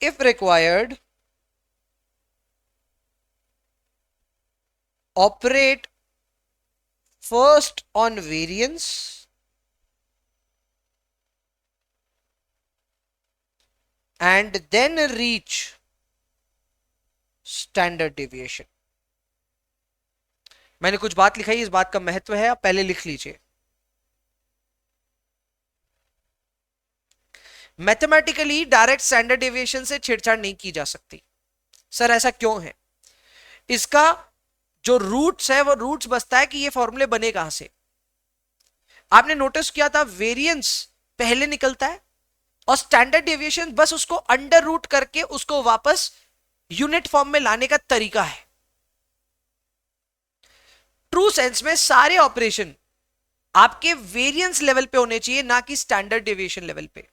If required, operate first on variance and then reach standard deviation. मैंने कुछ बात लिखाई, इस बात का महत्व है, आप पहले लिख लीजिए। मैथमेटिकली डायरेक्ट स्टैंडर्ड डेविएशन से छेड़छाड़ नहीं की जा सकती। सर ऐसा क्यों है? इसका जो रूट्स है वो रूट्स बसता है कि ये फॉर्मूले बने कहां से। आपने नोटिस किया था वेरिएंस पहले निकलता है और स्टैंडर्ड डेविएशन बस उसको अंडर रूट करके उसको वापस यूनिट फॉर्म में लाने का तरीका है। ट्रू सेंस में सारे ऑपरेशन आपके वेरिएंस लेवल पे होने चाहिए, ना कि स्टैंडर्ड डेविएशन लेवल पे।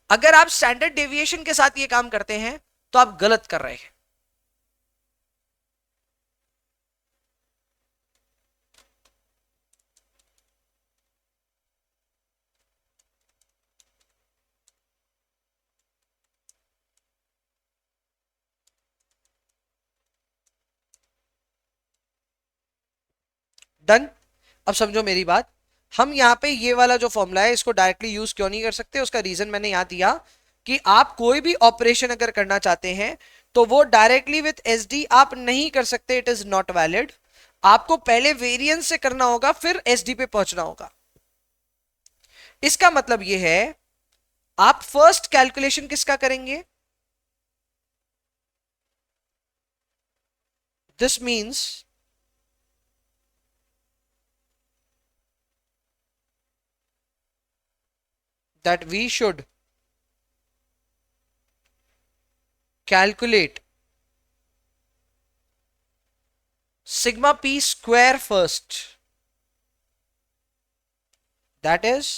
अगर आप स्टैंडर्ड डेविएशन के साथ ये काम करते हैं तो आप गलत कर रहे हैं। डन। अब समझो मेरी बात, हम यहां पे ये वाला जो फॉर्मूला है इसको डायरेक्टली यूज क्यों नहीं कर सकते? उसका रीजन मैंने यहां दिया कि आप कोई भी ऑपरेशन अगर करना चाहते हैं तो वो डायरेक्टली विथ एसडी आप नहीं कर सकते, इट इज नॉट वैलिड। आपको पहले वेरिएंस से करना होगा, फिर एसडी पे पहुंचना होगा। इसका मतलब ये है, आप फर्स्ट कैलकुलेशन किसका करेंगे? This means that we should calculate sigma p square first, that is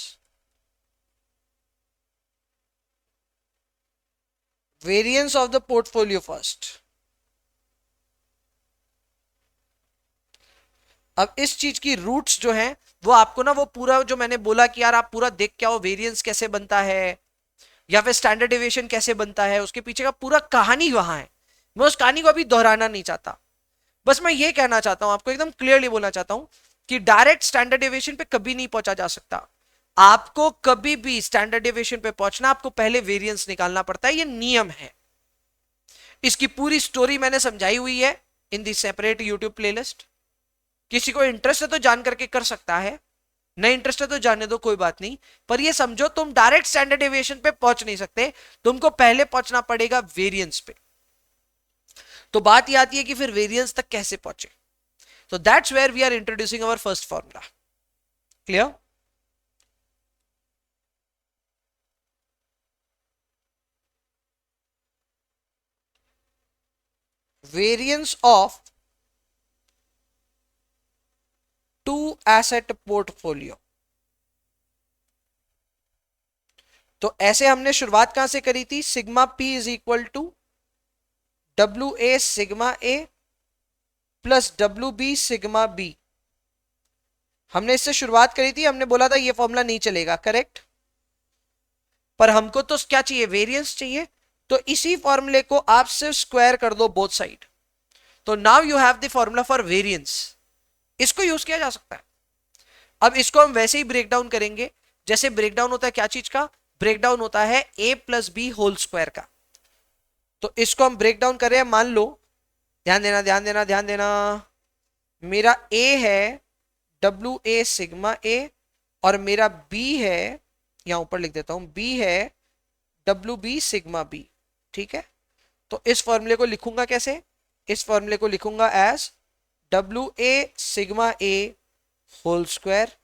variance of the portfolio first। अब इस चीज की रूट्स जो हैं वो आपको ना वो पूरा जो मैंने बोला कि यार आप पूरा देख के आओ वेरिएंस कैसे बनता है या फिर स्टैंडर्ड डेविएशन कैसे बनता है, उसके पीछे का पूरा कहानी वहां है। मैं उस कहानी को अभी दोहराना नहीं चाहता, बस मैं ये कहना चाहता हूं, आपको एकदम क्लियरली बोलना चाहता हूं कि डायरेक्ट स्टैंडर्ड डेविएशन पे कभी नहीं पहुंचा जा सकता। आपको कभी भी स्टैंडर्ड डेविएशन पे पहुंचना, आपको पहले वेरिएंस निकालना पड़ता है, ये नियम है। इसकी पूरी स्टोरी मैंने समझाई हुई है इन दी सेपरेट यूट्यूब प्लेलिस्ट। किसी को इंटरेस्ट है तो जान करके कर सकता है, नहीं इंटरेस्ट है तो जाने दो, कोई बात नहीं। पर ये समझो तुम डायरेक्ट स्टैंडर्ड डेविएशन पे पहुंच नहीं सकते, तुमको पहले पहुंचना पड़ेगा वेरिएंस पे। तो बात ये आती है कि फिर वेरिएंस तक कैसे पहुंचे। तो that's where we are introducing our first formula. Clear? Variance of two asset portfolio. तो ऐसे हमने शुरुआत कहां से करी थी? Sigma P is equal to W A sigma A plus W B sigma B. हमने इससे शुरुआत करी थी, हमने बोला था ये फॉर्मूला नहीं चलेगा, करेक्ट। पर हमको तो क्या चाहिए, वेरिएंस चाहिए। तो इसी फॉर्मूले को आप सिर्फ स्क्वायर कर दो बोथ साइड, तो now you have the formula for variance. इसको यूज किया जा सकता है। अब इसको हम वैसे ही ब्रेक डाउन करेंगे जैसे ब्रेक डाउन होता है क्या चीज का, ब्रेक डाउन होता है a plus B whole square का। तो इसको हम ब्रेक डाउन कर रहे हैं, मान लो, ध्यान देना ध्यान देना ध्यान देना, मेरा a है डब्ल्यू ए सिग्मा ए, और मेरा b है, यहां ऊपर लिख देता हूं, b है डब्ल्यू बी सिग्मा बी। ठीक है, तो इस फॉर्मूले को लिखूंगा कैसे, इस फॉर्मूले को लिखूंगा as W A sigma A whole square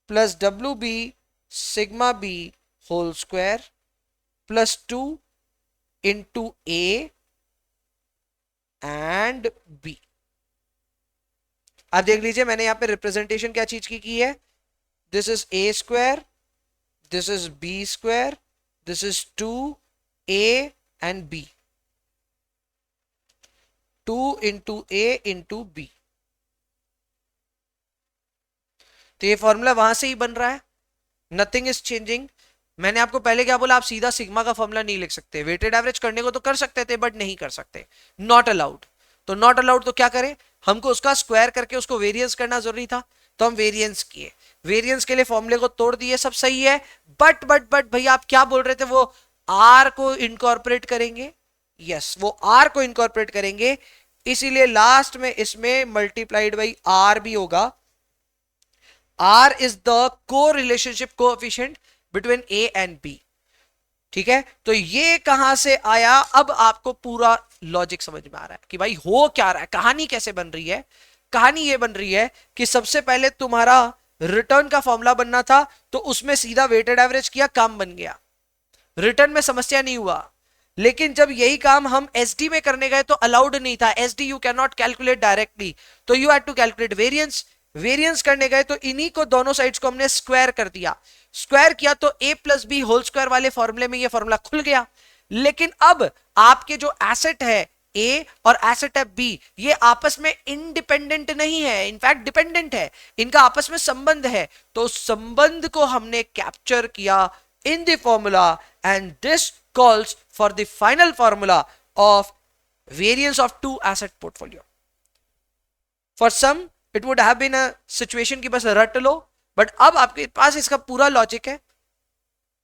plus W B sigma B whole square plus 2 into A and B. आप देख लीजिए मैंने यहां पे रिप्रेजेंटेशन क्या चीज की है, this is A square, this is B square, this is 2 A and B, 2 into A into B. तो ये फॉर्मूला वहां से ही बन रहा है, नथिंग इज चेंजिंग। मैंने आपको पहले क्या बोला, आप सीधा सिग्मा का फॉर्मूला नहीं लिख सकते, वेटेड एवरेज करने को तो कर सकते थे बट नहीं कर सकते, नॉट अलाउड। तो नॉट अलाउड तो क्या करें, हमको उसका स्क्वायर करके उसको वेरिएंस करना जरूरी था, तो हम वेरिएंस किए, वेरिएंस के लिए फॉर्मूले को तोड़ दिए, सब सही है। बट भैया आप क्या बोल रहे थे, वो आर को इनकॉर्पोरेट करेंगे, यस वो आर को इनकॉर्पोरेट करेंगे, इसीलिए लास्ट में इसमें मल्टीप्लाइड बाई आर भी होगा। R is the co-relationship coefficient between A and B। ठीक है, तो ये कहां से आया, अब आपको पूरा लॉजिक समझ में आ रहा है कि भाई हो क्या रहा है, कहानी कैसे बन रही है। कहानी ये बन रही है कि सबसे पहले तुम्हारा रिटर्न का फॉर्मूला बनना था, तो उसमें सीधा वेटेड एवरेज किया, काम बन गया, रिटर्न में समस्या नहीं हुआ। लेकिन जब यही काम हम एसडी में करने गए तो अलाउड नहीं था, SD you can not calculate directly, तो you had to calculate variance. Variance करने गए तो इन्हीं को दोनों साइड्स को हमने स्क्वायर कर दिया, स्क्वायर किया तो a plus B whole square वाले फॉर्मूले में ये फॉर्मूला खुल गया। लेकिन अब आपके जो एसेट है A और एसेट है B, ये आपस में इंडिपेंडेंट नहीं है, इनफैक्ट डिपेंडेंट है, इनका आपस में संबंध है। तो संबंध को हमने कैप्चर किया in the formula, and this calls for the final formula of variance of two asset portfolio. For sum it would have been a situation की बस रट लो, बट अब आपके पास इसका पूरा लॉजिक है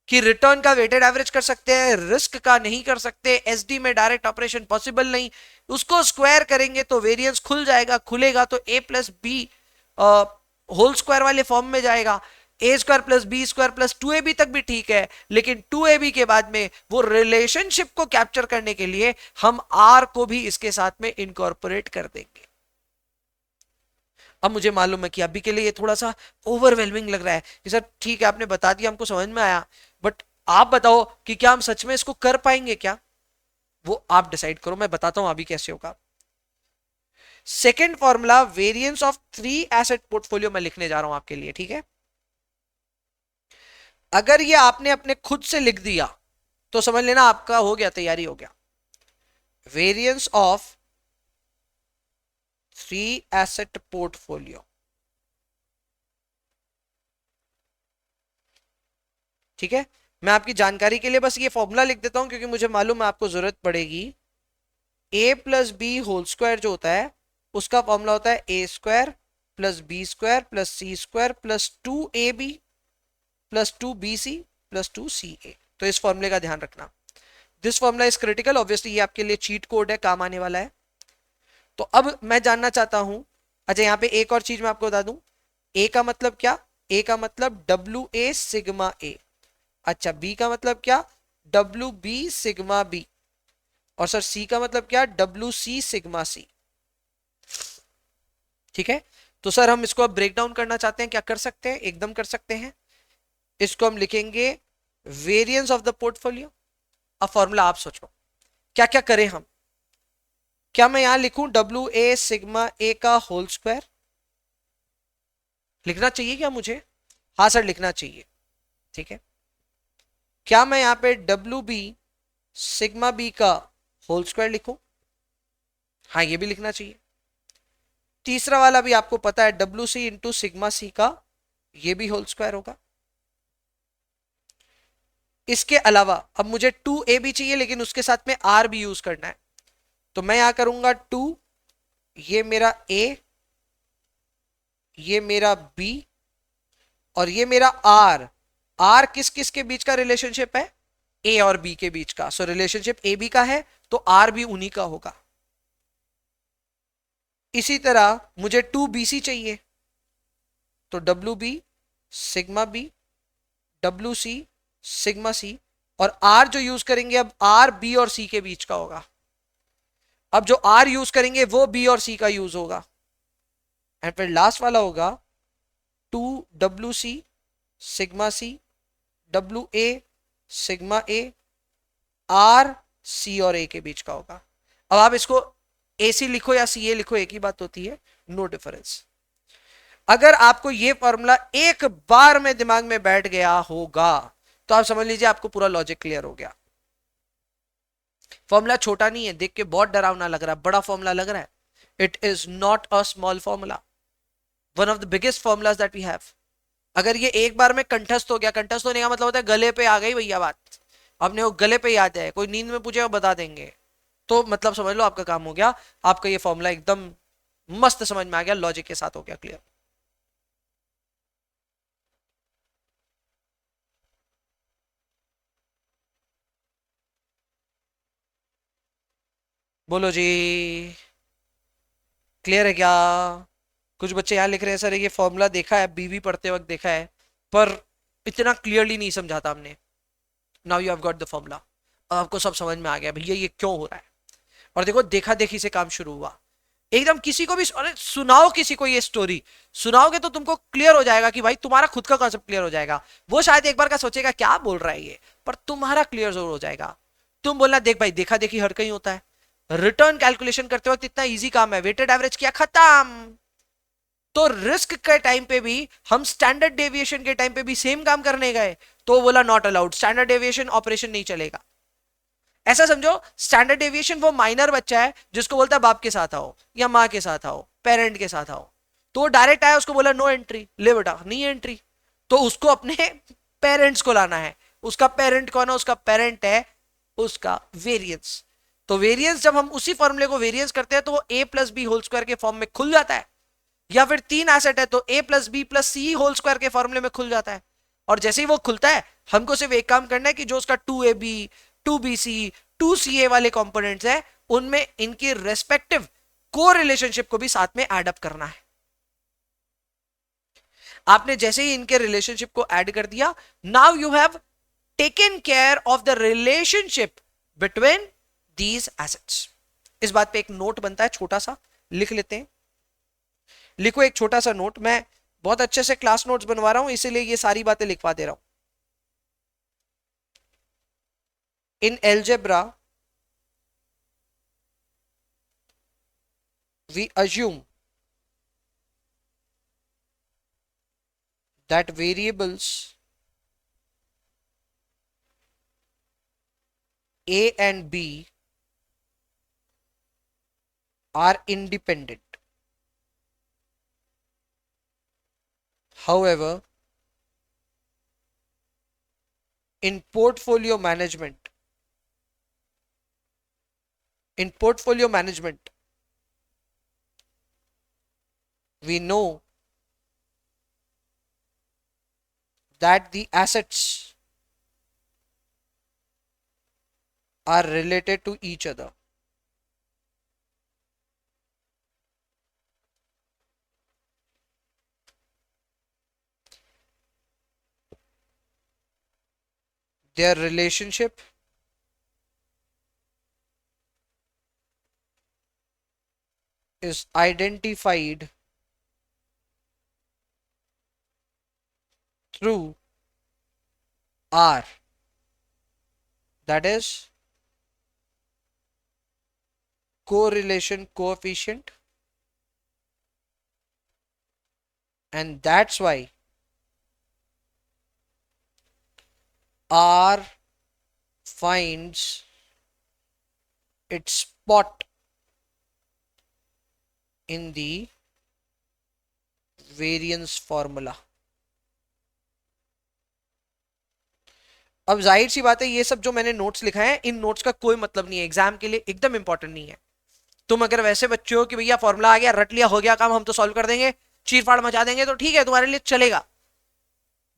कि रिटर्न का वेटेड एवरेज कर सकते हैं, रिस्क का नहीं कर सकते, एसडी में डायरेक्ट ऑपरेशन पॉसिबल नहीं, उसको स्क्वायर करेंगे तो वेरिएंस खुल जाएगा, खुलेगा तो a plus B whole square वाले फॉर्म में जाएगा, a square plus B square plus 2ab तक भी ठीक है, लेकिन 2ab के बाद में वो रिलेशनशिप को कैप्चर करने के लिए हम r को भी इसके साथ में इनकॉर्पोरेट कर देंगे। अब मुझे मालूम है कि अभी के लिए ये थोड़ा सा ओवरवेलमिंग लग रहा है कि सर ठीक है आपने बता दिया, हमको समझ में आया, बट आप बताओ कि क्या हम सच में इसको कर पाएंगे क्या, वो आप डिसाइड करो, मैं बताता हूं अभी कैसे होगा। Second formula variance of 3 asset portfolio मैं लिखने जा रहा हूं आपके लिए, ठीक है। अगर ये आपने अपने खुद से लिख दिया तो समझ लेना आपका हो गया, तैयारी हो गया। वेरिएंस ऑफ 3 एसेट पोर्टफोलियो, ठीक है। मैं आपकी जानकारी के लिए बस ये फॉर्मूला लिख देता हूं क्योंकि मुझे मालूम है आपको जरूरत पड़ेगी। a plus B whole square जो होता है उसका फॉर्मूला होता है a square plus B square plus C square plus 2ab plus 2bc plus 2ca। तो इस फॉर्मूले का ध्यान रखना, this formula is critical, obviously ये आपके लिए चीट कोड है, काम आने वाला है। तो अब मैं जानना चाहता हूं, अच्छा यहां पे एक और चीज मैं आपको बता दूं, a का मतलब क्या, a का मतलब डब्ल्यू ए सिग्मा ए, अच्छा बी का मतलब क्या, डब्ल्यू बी सिग्मा बी, और सर सी का मतलब क्या, डब्ल्यू सी सिग्मा सी। ठीक है, तो सर हम इसको अब ब्रेक डाउन करना चाहते हैं, क्या कर सकते हैं, एकदम कर सकते हैं। इसको हम लिखेंगे वेरिएंस ऑफ द पोर्टफोलियो। अब फॉर्मूला आप सोचो क्या क्या करें हम, क्या मैं यहां लिखूं डब्ल्यू ए सिग्मा ए का होल स्क्वायर, लिखना चाहिए क्या मुझे, हाँ सर लिखना चाहिए, ठीक है। क्या मैं यहां पे डब्ल्यू बी सिग्मा बी का होल स्क्वायर लिखूं, हाँ ये भी लिखना चाहिए, तीसरा वाला भी आपको पता है, W C into sigma C का, ये भी होल स्क्वायर होगा। इसके अलावा अब मुझे 2a भी चाहिए, लेकिन उसके साथ में r भी यूज करना है। तो मैं यहां करूंगा 2, ये मेरा a, ये मेरा b, और ये मेरा r। r किस किस के बीच का रिलेशनशिप है? a और b के बीच का। सो रिलेशनशिप ए बी का है, तो r भी उन्हीं का होगा। इसी तरह मुझे 2bc चाहिए, तो W B sigma B, W C sigma C, और आर जो यूज करेंगे अब आर बी और सी के बीच का होगा। अब जो आर यूज करेंगे वो बी और सी का यूज होगा। एंड फिर लास्ट वाला होगा 2wc sigma C, W A sigma A, R C और ए के बीच का होगा। अब आप इसको ए सी लिखो या सी ए लिखो, एक ही बात होती है, नो डिफरेंस। अगर आपको ये फॉर्मूला एक बार में दिमाग में बैठ गया होगा तो आप समझ लीजिए आपको पूरा लॉजिक क्लियर हो गया। फॉर्मूला छोटा नहीं है, देख के बहुत डरावना लग रहा है, बड़ा फॉर्मूला लग रहा है। It is not a small formula, one of the biggest formulas that we have. अगर ये एक बार में कंठस्थ हो गया, कंठस्थ होने का मतलब होता है गले पे आ गई भैया बात, अपने वो गले पे याद है, कोई नींद में पूछेगा बता देंगे, तो मतलब समझ लो आपका काम हो गया। आपका ये फॉर्मूला एकदम मस्त समझ में आ गया, लॉजिक के साथ हो गया क्लियर। बोलो जी, क्लियर है क्या? कुछ बच्चे यहाँ लिख रहे हैं सर ये फॉर्मूला देखा है, बीवी पढ़ते वक्त देखा है, पर इतना क्लियरली नहीं समझा था हमने। Now you have got the formula, अब आपको सब समझ में आ गया भैया ये क्यों हो रहा है। और देखो देखा देखी से काम शुरू हुआ, एकदम किसी को भी अरे सुनाओ, किसी को ये स्टोरी सुनाओगे तो तुमको क्लियर हो जाएगा कि भाई तुम्हारा खुद का कॉन्सेप्ट क्लियर हो जाएगा। वो शायद एक बार का सोचेगा क्या बोल रहा है ये, पर तुम्हारा क्लियर जरूर हो जाएगा। तुम बोलना देख भाई देखा देखी हर कहीं होता है, रिटर्न कैलकुलेशन करते वक्त इतना इजी काम है, वेटेड एवरेज किया खत्म। तो रिस्क के टाइम पे भी हम स्टैंडर्ड डेविएशन के टाइम पे भी सेम काम करने गए, तो बोला not allowed, standard deviation operation नहीं चलेगा। ऐसा समझो स्टैंडर्ड डेविएशन वो माइनर बच्चा है जिसको बोलता है बाप के साथ आओ या माँ के साथ आओ, पेरेंट के साथ आओ, तो वो डायरेक्ट आया, उसको बोला नो एंट्री, ले बेटा नहीं एंट्री, तो उसको अपने पेरेंट्स को लाना है। उसका पेरेंट कौन है? उसका पेरेंट है उसका वेरियंस। तो वेरियंस जब हम उसी फॉर्मूले को वेरियंस करते हैं तो वो ए प्लस बी होल स्क्वायर के फॉर्म में खुल जाता है, या फिर 3 एसेट है तो ए प्लस बी प्लस सी होल स्क्वायर के फॉर्मूले में खुल जाता है। और जैसे ही वो खुलता है हमको सिर्फ एक काम करना है कि जो उसका 2ab 2bc 2ca वाले कंपोनेंट्स है उनमें इनकी रेस्पेक्टिव को रिलेशनशिप को भी साथ में ऐड अप करना है। आपने जैसे ही इनके रिलेशनशिप को ऐड कर दिया, now you have taken care of the relationship between these assets. इस बात पे एक नोट बनता है, छोटा सा लिख लेते हैं। लिखो एक छोटा सा नोट, मैं बहुत अच्छे से क्लास नोट्स बनवा रहा हूं इसीलिए ये सारी बातें लिखवा दे रहा हूं। इन algebra we assume that variables a and b are independent. However, in portfolio management, we know that the assets are related to each other. Their relationship is identified through R, that is correlation coefficient, and that's why R finds its spot in the variance formula. अब जाहिर सी बात है ये सब जो मैंने notes लिखा है इन नोट्स का कोई मतलब नहीं है, एग्जाम के लिए एकदम इंपॉर्टेंट नहीं है। तुम अगर वैसे बच्चे हो कि भैया फॉर्मूला आ गया रट लिया हो गया काम हम तो सॉल्व कर देंगे चीर फाड़ मचा देंगे तो ठीक है तुम्हारे लिए चलेगा।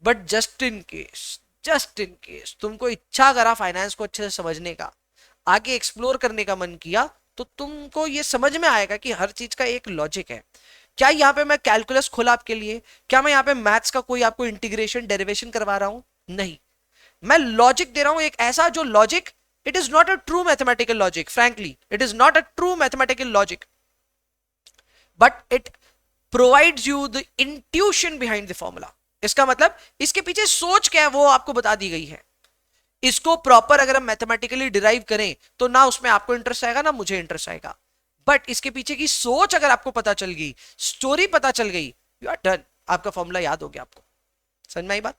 बट जस्ट इन केस तुमको इच्छा करा फाइनेंस को अच्छे से समझने का, आगे एक्सप्लोर करने का मन किया, तो तुमको ये समझ में आएगा कि हर चीज का एक लॉजिक है। क्या यहाँ पे मैं कैलकुलस खोला आपके लिए? क्या मैं यहाँ पे मैथ्स का कोई आपको इंटीग्रेशन डेरिवेशन करवा रहा हूं? नहीं, मैं लॉजिक दे रहा हूं, एक ऐसा जो logic, it is not a true mathematical logic, frankly it is not a true mathematical logic, but it provides you the intuition behind the formula. इसका मतलब इसके पीछे सोच क्या है वो आपको बता दी गई है। इसको प्रॉपर अगर हम मैथमेटिकली डिराइव करें तो ना उसमें आपको इंटरेस्ट आएगा ना मुझे इंटरेस्ट आएगा, बट इसके पीछे की सोच अगर आपको पता चल गई, स्टोरी पता चल गई, यू आर डन, आपका फॉर्मूला याद हो गया आपको। समझ में आई बात?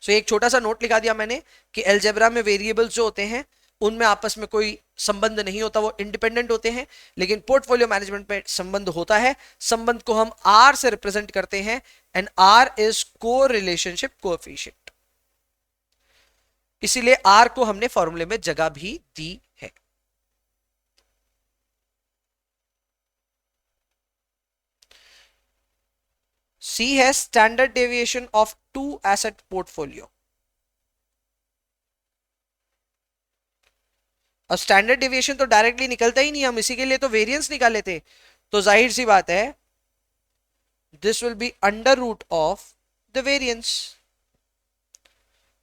सो एक छोटा सा नोट लिखा दिया मैंने कि अलजेब्रा में वेरिएबल्स जो होते हैं उनमें आपस में कोई संबंध नहीं होता, वो इंडिपेंडेंट होते हैं, लेकिन पोर्टफोलियो मैनेजमेंट में संबंध होता है। संबंध को हम आर से रिप्रेजेंट करते हैं एंड आर इज को रिलेशनशिप कोएफिशिएंट, इसीलिए आर को हमने फॉर्मूले में जगह भी दी है। सी है standard deviation of two asset portfolio. और स्टैंडर्ड डेविएशन तो डायरेक्टली निकलता ही नहीं, हम इसी के लिए तो वेरिएंस निकाले थे। तो जाहिर सी बात है this will be under root of the variance.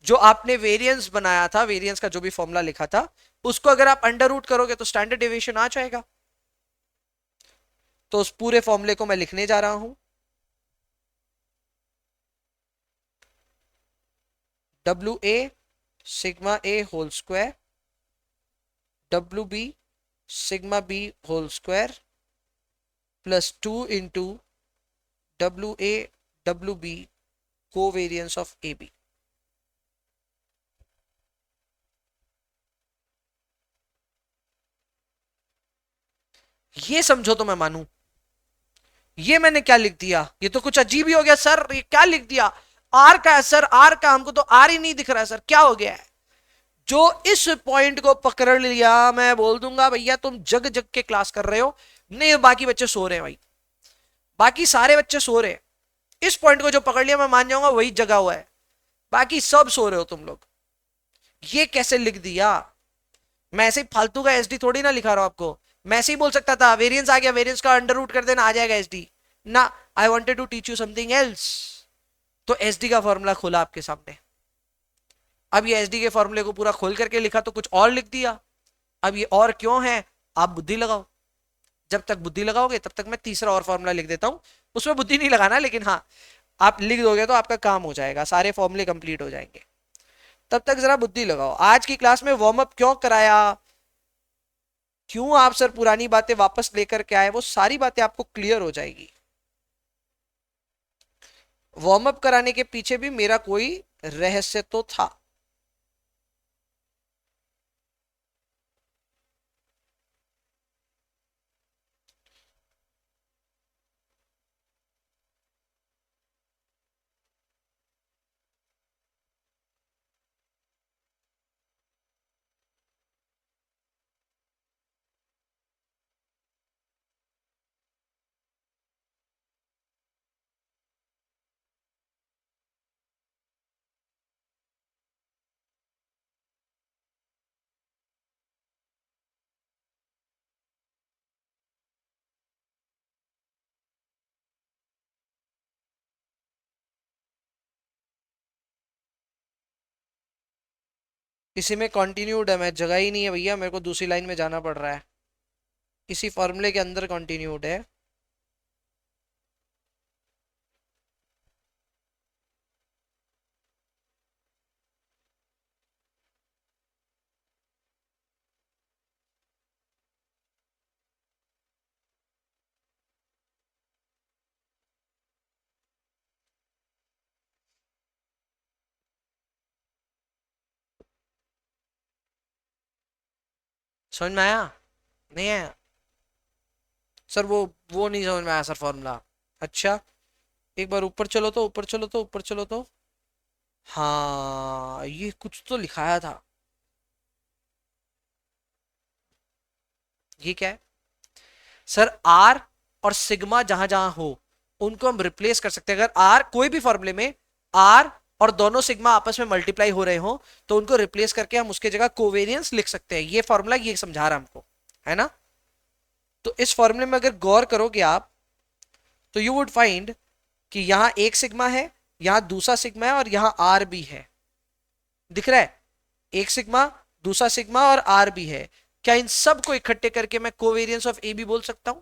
जो आपने वेरिएंस बनाया था, वेरिएंस का जो भी फॉर्मूला लिखा था, उसको अगर आप अंडर रूट करोगे तो स्टैंडर्ड डेविएशन आ जाएगा। तो उस पूरे फॉर्मूले को मैं लिखने जा रहा हूं, WA sigma A whole square WB sigma B whole square plus 2 into WA WB covariance of AB। ये समझो तो मैं मानूं। ये मैंने क्या लिख दिया, ये तो कुछ अजीब ही हो गया सर, ये क्या लिख दिया? आर का है सर, आर का, हमको तो आर ही नहीं दिख रहा है सर, क्या हो गया है? जो इस पॉइंट को पकड़ लिया मैं बोल दूंगा भैया तुम जग जग के क्लास कर रहे हो। नहीं, बाकी बच्चे सो रहे हैं भाई, बाकी सारे बच्चे सो रहे हैं। इस पॉइंट को जो पकड़ लिया मैं मान जाऊंगा वही जगा हुआ है, बाकी सब सो रहे हो तुम लोग। ये कैसे लिख दिया? मैं ऐसे ही फालतू का एसडी थोड़ी ना लिखा रहा हूं आपको। मैं ऐसे ही बोल सकता था वेरिएंस आ गया, वेरिएंस का अंडर रूट कर देना आ जाएगा एसडी ना। I wanted to teach you something else. तो एसडी का फॉर्मूला खोला आपके सामने, अब ये एसडी के फॉर्मूले को पूरा खोल करके लिखा तो कुछ और लिख दिया। अब ये और क्यों है? आप बुद्धि लगाओ, जब तक बुद्धि लगाओगे तब तक मैं तीसरा और फॉर्मूला लिख देता हूं। उसमें बुद्धि नहीं लगाना, लेकिन हाँ आप लिख दोगे तो आपका काम हो जाएगा, सारे फॉर्मूले कंप्लीट हो जाएंगे। तब तक जरा बुद्धि लगाओ। आज की क्लास में वार्म अप क्यों कराया, क्यों आप सर पुरानी बातें वापस लेकर के आए, वो सारी बातें आपको क्लियर हो जाएगी। वार्म अप कराने के पीछे भी मेरा कोई रहस्य तो था। इसी में कंटिन्यूड है, मैं जगह ही नहीं है भैया, मेरे को दूसरी लाइन में जाना पड़ रहा है। इसी फॉर्मूले के अंदर कंटिन्यूड है। समझ में आया? नहीं आया सर? वो नहीं समझ में आया सर फॉर्मूला। अच्छा, एक बार ऊपर चलो तो, ऊपर चलो तो, ऊपर चलो तो। हाँ, ये कुछ तो लिखाया था। ये क्या है सर? आर और सिग्मा जहां जहां हो उनको हम रिप्लेस कर सकते हैं। अगर आर कोई भी फॉर्मूले में आर और दोनों सिग्मा आपस में मल्टीप्लाई हो रहे हो तो उनको रिप्लेस करके हम उसके जगह कोवेरियंस लिख सकते हैं। ये फॉर्मूला ये समझा रहा हमको, है ना? तो इस फॉर्मूले में अगर गौर करोगे आप तो यू वुड फाइंड कि यहां एक सिग्मा है, यहां दूसरा सिग्मा है और यहां आर भी है। दिख रहा है? एक सिग्मा, दूसरा सिग्मा और आर भी है। क्या इन सब को इकट्ठे करके मैं कोवेरियंस ऑफ ए भी बोल सकता हूं?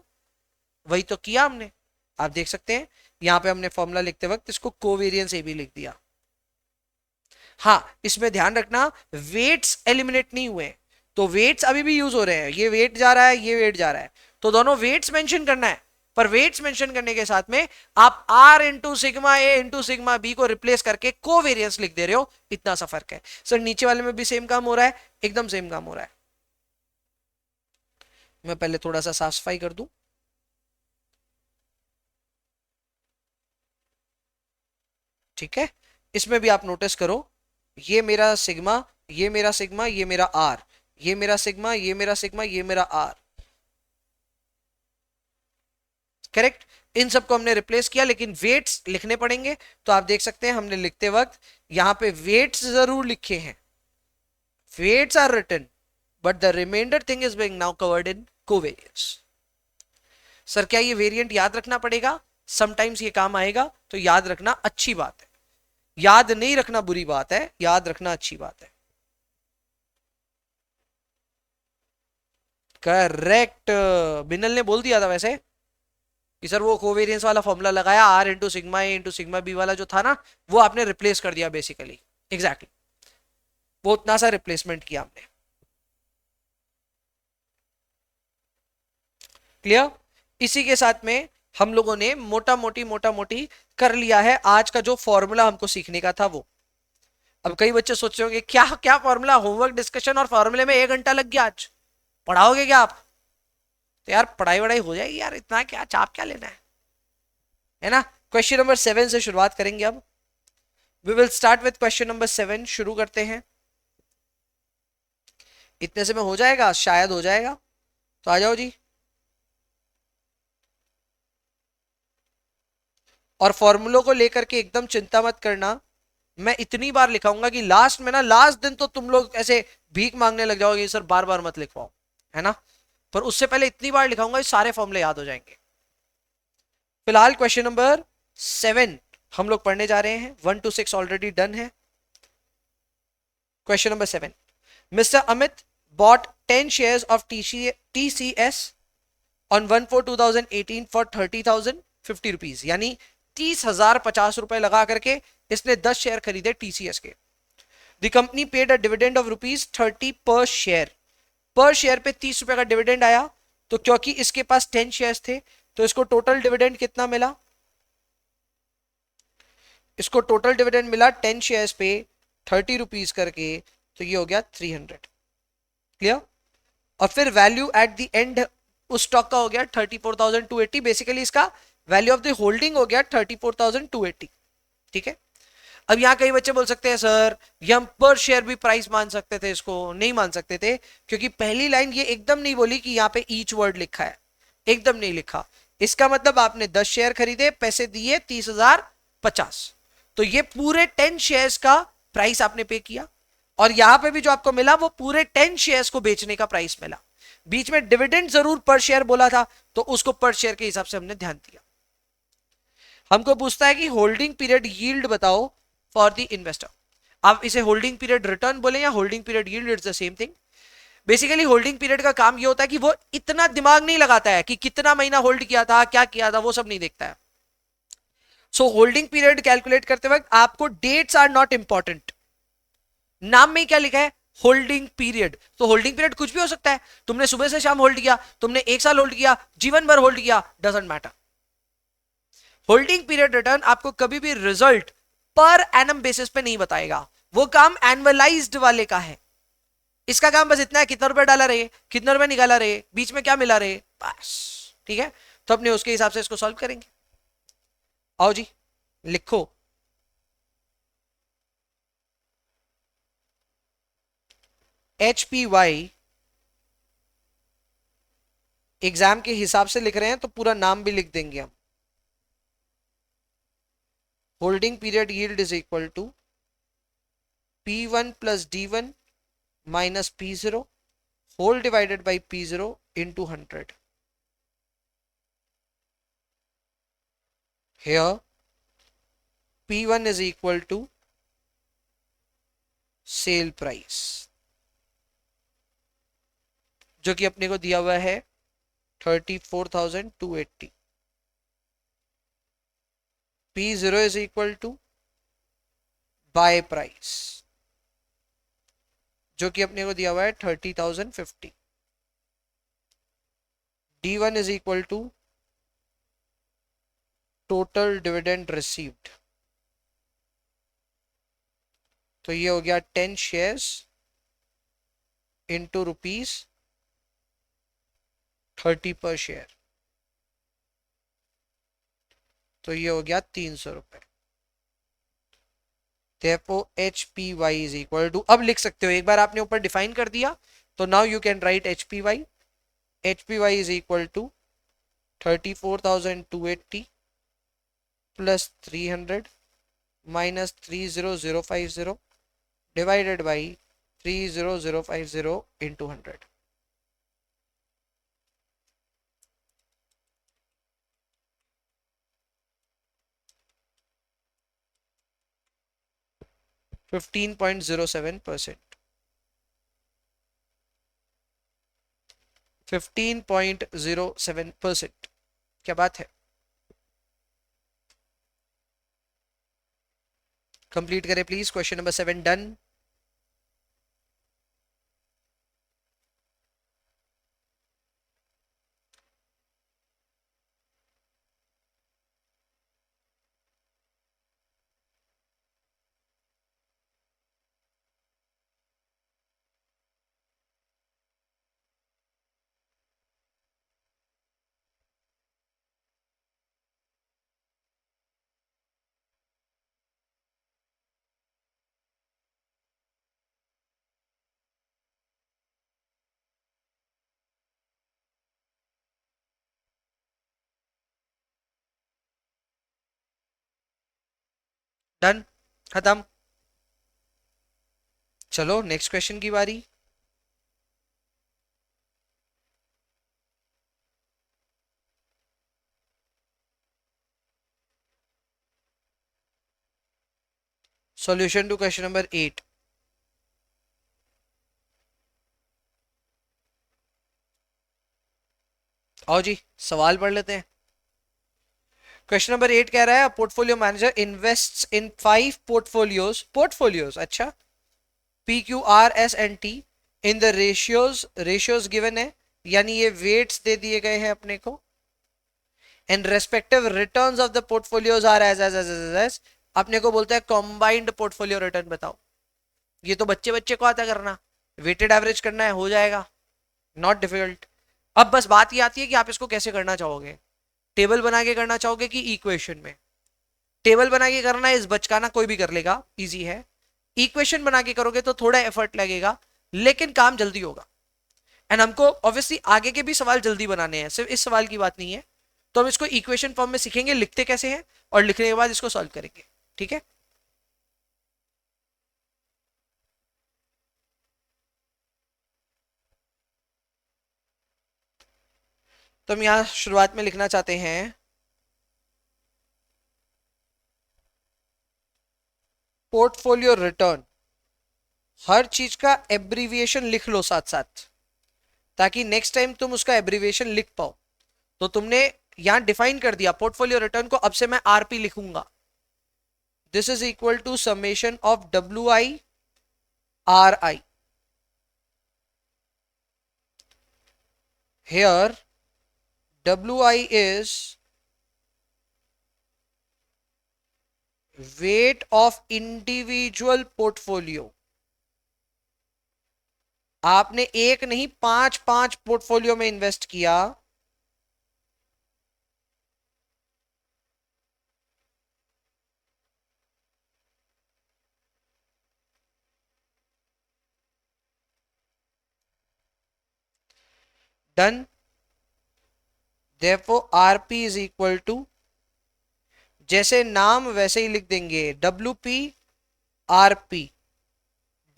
वही तो किया हमने। आप देख सकते हैं यहां पे हमने फॉर्मूला लिखते वक्त इसको कोवेरियंस ए भी लिख दिया। हाँ, इसमें ध्यान रखना वेट्स एलिमिनेट नहीं हुए, तो वेट्स अभी भी यूज हो रहे हैं। ये वेट जा रहा है, ये वेट जा रहा है, तो दोनों वेट्स मेंशन करना है। पर वेट्स मेंशन करने के साथ में आप R into sigma A into sigma B को रिप्लेस करके कोवेरियंस लिख दे रहे हो। इतना सा फर्क है सर। नीचे वाले में भी सेम काम हो रहा है, एकदम सेम काम हो रहा है। मैं पहले थोड़ा सा साफ सफाई कर दूं। ठीक है, इसमें भी आप नोटिस करो, ये मेरा सिग्मा, ये मेरा सिग्मा, ये मेरा आर, ये मेरा सिग्मा, ये मेरा सिग्मा, ये मेरा आर। करेक्ट? इन सबको हमने रिप्लेस किया, लेकिन वेट्स लिखने पड़ेंगे। तो आप देख सकते हैं हमने लिखते वक्त यहां पे वेट्स जरूर लिखे हैं, weights are written, but the reminder thing is being now covered in covariance. Sir क्या ये वेरिएंट याद रखना पड़ेगा? समटाइम्स ये काम आएगा, तो याद रखना अच्छी बात है। याद नहीं रखना बुरी बात है, याद रखना अच्छी बात है। करेक्ट, बिनल ने बोल दिया था वैसे कि सर वो कोवेरियंस वाला फॉर्मूला लगाया, R into sigma A into sigma B वाला जो था ना, वो आपने रिप्लेस कर दिया बेसिकली। एग्जैक्टली, वो उतना सा रिप्लेसमेंट किया हमने। क्लियर? इसी के साथ में हम लोगों ने मोटा मोटी कर लिया है आज का जो फॉर्मूला हमको सीखने का था वो। अब कई बच्चे सोच रहे होंगे क्या क्या फॉर्मूला, होमवर्क, डिस्कशन और फॉर्मूले में 1 घंटा लग गया, आज पढ़ाओगे क्या आप? तो यार पढ़ाई वढ़ाई हो जाएगी यार, इतना क्या चाप क्या लेना है ना? क्वेश्चन नंबर 7 से शुरुआत करेंगे अब। We will start with question number 7। शुरू करते हैं। इतने से में हो जाएगा, शायद हो जाएगा, तो आ जाओ जी। और फॉर्मूलों को लेकर के एकदम चिंता मत करना, मैं इतनी बार लिखाऊंगा कि लास्ट में ना, लास्ट दिन तो तुम लोग ऐसे भीख मांगने लग जाओगे सर बार बार मत लिखवाओ, है ना? पर उससे पहले इतनी बार लिखाऊंगा सारे फॉर्मूले याद हो जाएंगे। फिलहाल क्वेश्चन नंबर 7 हम लोग पढ़ने जा रहे हैं। 1 to 6 ऑलरेडी डन है। Question number 7, mister Amit bought 10 shares of TCS on 1/4/2018 for 30,050 rupees, यानी 30,050 रुपए लगा करके इसने 10 शेयर खरीदे टीसीएस के। The company paid a dividend of ₹30 पर शेयर। पर शेयर पे 30 रुपए का डिविडेंड आया, तो क्योंकि इसके पास 10 शेयर्स थे तो इसको टोटल डिविडेंड कितना मिला? इसको टोटल डिविडेंड मिला 10 शेयर्स पे 30 रुपीज करके, तो ये हो गया 300। क्लियर? और फिर वैल्यू एट द एंड उस स्टॉक का हो गया 34,280। बेसिकली इसका वैल्यू ऑफ द होल्डिंग हो गया 34,280। ठीक है? अब यहां कई बच्चे बोल सकते हैं सर ये हम पर शेयर भी प्राइस मान सकते थे, इसको नहीं मान सकते थे, क्योंकि पहली लाइन ये एकदम नहीं बोली कि यहाँ पे ईच वर्ड लिखा है, एकदम नहीं लिखा। इसका मतलब आपने 10 शेयर खरीदे, पैसे दिए 30,050, तो ये पूरे 10 शेयर्स का प्राइस आपने पे किया, और यहां पे भी जो आपको मिला वो पूरे 10 शेयर्स को बेचने का प्राइस मिला। बीच में डिविडेंड जरूर पर शेयर बोला था, तो उसको पर शेयर के हिसाब से हमने ध्यान दिया। हमको पूछता है कि होल्डिंग पीरियड यील्ड बताओ फॉर द इन्वेस्टर। आप इसे होल्डिंग पीरियड रिटर्न बोले या holding period yield, it's the same thing. Basically holding period का काम ये होता है कि वो इतना दिमाग नहीं लगाता है कि कितना महीना होल्ड किया था, क्या किया था, वो सब नहीं देखता है। सो होल्डिंग पीरियड कैलकुलेट करते वक्त आपको डेट्स आर नॉट इंपॉर्टेंट। नाम में क्या लिखा है? Holding period. तो होल्डिंग पीरियड कुछ भी हो सकता है। तुमने सुबह से शाम होल्ड किया, तुमने 1 साल होल्ड किया, जीवन भर होल्ड किया, doesn't matter. Holding period return आपको कभी भी रिजल्ट पर एनम बेसिस पे नहीं बताएगा, वो काम एनुअलाइज्ड वाले का है। इसका काम बस इतना है, कितना रुपए डाला रहे, कितना रुपए निकाला रहे, बीच में क्या मिला रहे, बस। ठीक है? तो अपने उसके हिसाब से इसको सॉल्व करेंगे। आओ जी, लिखो। HPY एग्जाम के हिसाब से लिख रहे हैं तो पूरा नाम भी लिख देंगे हम। Holding period yield is equal to P1 plus D1 minus P0 whole divided by P0 into 100। Here P1 is equal to sale price जो कि अपने को दिया हुआ है 34,280। P0 is equal to buy price जो कि अपने को दिया हुआ है 30,050। D1 is equal to total dividend received, तो ये हो गया 10 शेयर्स इंटू ₹30 पर शेयर, तो ये हो गया 300 रुपए। Therefore HPY is equal to, अब लिख सकते हो, एक बार आपने ऊपर डिफाइन कर दिया तो now you can write HPY। HPY is equal to 34,280 plus 300 minus 30050 divided by 30050 into 100। 15.07%। 15.07%, क्या बात है। कंप्लीट करें please question number 7। Done. Done, खत्म। चलो नेक्स्ट क्वेश्चन की बारी। Solution to question number 8। आओ जी, सवाल पढ़ लेते हैं। क्वेश्चन नंबर 8 कह रहा है पोर्टफोलियो मैनेजर इन्वेस्ट्स इन 5 पोर्टफोलियोज अच्छा, PQRSNT in the ratios given है, यानी ये वेट्स दे दिए गए हैं अपने को। And respective returns of the portfolios are as अपने को बोलता है कॉम्बाइंड पोर्टफोलियो रिटर्न बताओ। ये तो बच्चे बच्चे को आता करना, वेटेड एवरेज करना है, हो जाएगा, नॉट डिफिकल्ट। अब बस बात ये आती है कि आप इसको कैसे करना चाहोगे, टेबल बना के करना चाहोगे कि इक्वेशन में। टेबल बना के करना है, इस बचकाना कोई भी कर लेगा, इजी है। इक्वेशन बना के करोगे तो थोड़ा एफर्ट लगेगा, लेकिन काम जल्दी होगा। एंड हमको ऑब्वियसली आगे के भी सवाल जल्दी बनाने हैं, सिर्फ इस सवाल की बात नहीं है। तो हम इसको इक्वेशन फॉर्म में सीखेंगे लिखते कैसे हैं, और लिखने के बाद इसको सॉल्व करेंगे, ठीक है। तो हम यहां शुरुआत में लिखना चाहते हैं पोर्टफोलियो रिटर्न। हर चीज का एब्रीविएशन लिख लो साथ साथ, ताकि नेक्स्ट टाइम तुम उसका एब्रीविएशन लिख पाओ। तो तुमने यहां डिफाइन कर दिया पोर्टफोलियो रिटर्न को, अब से मैं आरपी लिखूंगा। This is equal to summation of WI RI। Here WI is weight of individual portfolio। आपने एक नहीं 5 पोर्टफोलियो में इन्वेस्ट किया, done. Therefore RP is equal to, जैसे नाम वैसे ही लिख देंगे, W P R P,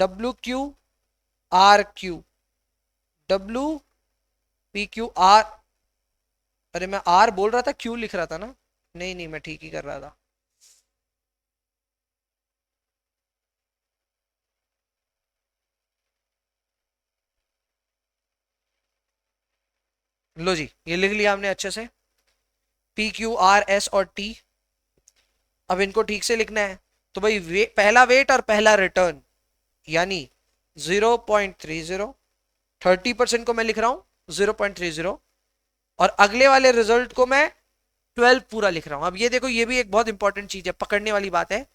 W Q R Q, W P Q R. अरे मैं आर बोल रहा था, क्यू लिख रहा था ना। नहीं नहीं, मैं ठीक ही कर रहा था। लो जी, ये लिख लिया हमने अच्छे से, पी क्यू आर एस और टी। अब इनको ठीक से लिखना है। तो भाई पहला वेट और पहला रिटर्न, यानी 0.30, 30% को मैं लिख रहा हूं 0.30, और अगले वाले रिजल्ट को मैं 12 पूरा लिख रहा हूं। अब ये देखो, ये भी एक बहुत इंपॉर्टेंट चीज है, पकड़ने वाली बात है।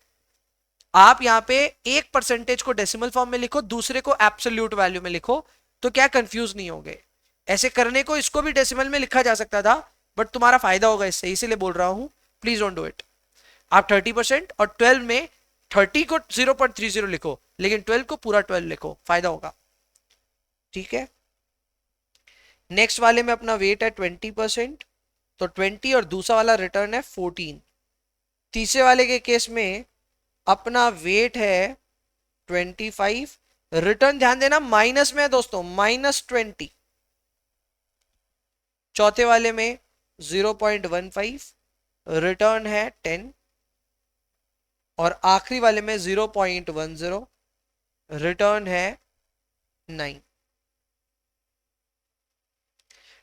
आप यहाँ पे एक परसेंटेज को डेसिमल फॉर्म में लिखो, दूसरे को एब्सोल्यूट वैल्यू में लिखो, तो क्या कंफ्यूज नहीं होगे। ऐसे करने को इसको भी डेसिमल में लिखा जा सकता था, बट तुम्हारा फायदा होगा इससे, इसीलिए बोल रहा हूं, प्लीज डोंट डू इट। आप 30% और 12 में 30 को 0.30 लिखो, लेकिन 12 को पूरा 12 लिखो, फायदा होगा। ठीक है। नेक्स्ट वाले में अपना वेट है 20%, तो 20, और दूसरा वाला रिटर्न है 14। तीसरे वाले के केस में अपना वेट है 25, रिटर्न ध्यान देना माइनस में है दोस्तों, -20। चौथे वाले में 0.15, रिटर्न है 10, और आखिरी वाले में 0.10, रिटर्न है 9।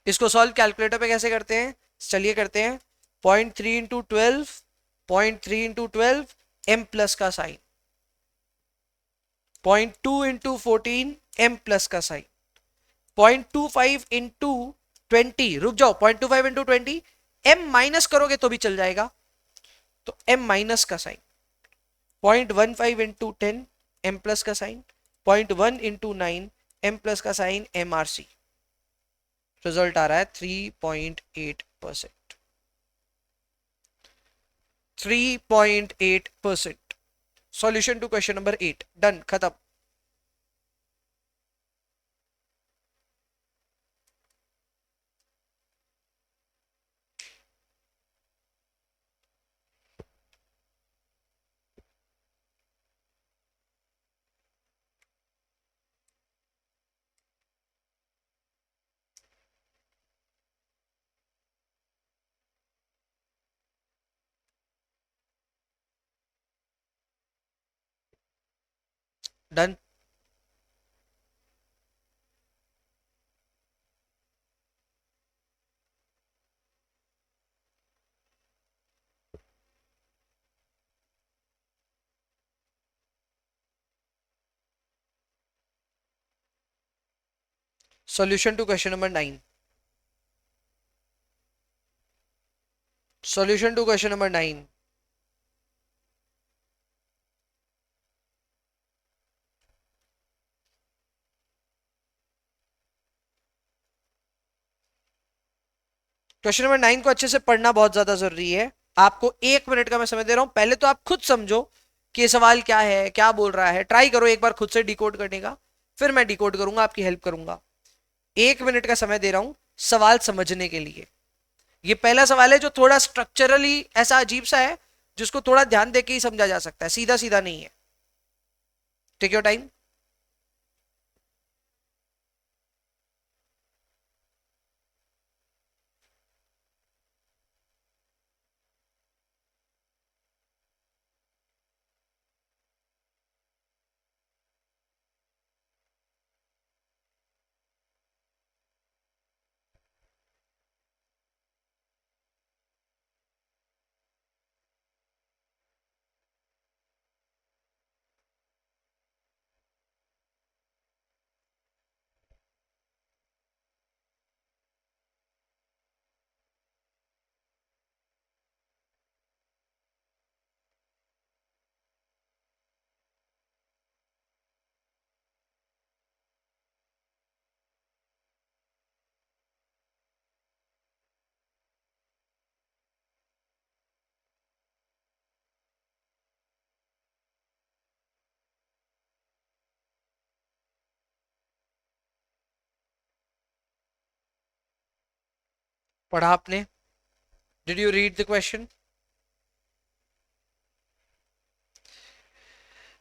इसको सॉल्व कैलकुलेटर पे कैसे करते हैं, चलिए करते हैं। 0.3 इंटू 12, 0.3 इंटू 12, एम प्लस का साइन, 0.2 इंटू 14, एम प्लस का साइन, 0.25 इंटू 20, रुक जाओ, 0.25 इंटू 20, एम माइनस करोगे तो भी चल जाएगा, तो एम माइनस का साइन, 0.15 इंटू 10, एम प्लस का साइन, 0.1 इंटू 9, एम प्लस का sign, m r c. Result आ रहा है 3.8%, 3.8%। Solution to question number 8 done, खत्म। Done. Solution to question number 9, solution to question number 9। Question number 9 को अच्छे से पढ़ना बहुत ज्यादा जरूरी है। आपको 1 मिनट का मैं समय दे रहा हूं, पहले तो आप खुद समझो कि ये सवाल क्या है, क्या बोल रहा है, ट्राई करो एक बार खुद से डिकोड करने का, फिर मैं डिकोड करूंगा, आपकी हेल्प करूंगा। 1 मिनट का समय दे रहा हूं सवाल समझने के लिए। ये पहला सवाल है जो थोड़ा स्ट्रक्चरली ऐसा अजीब सा है, जिसको थोड़ा ध्यान देके ही समझा जा सकता है, सीधा सीधा नहीं है। Take your time. पढ़ा आपने? Did you read the question?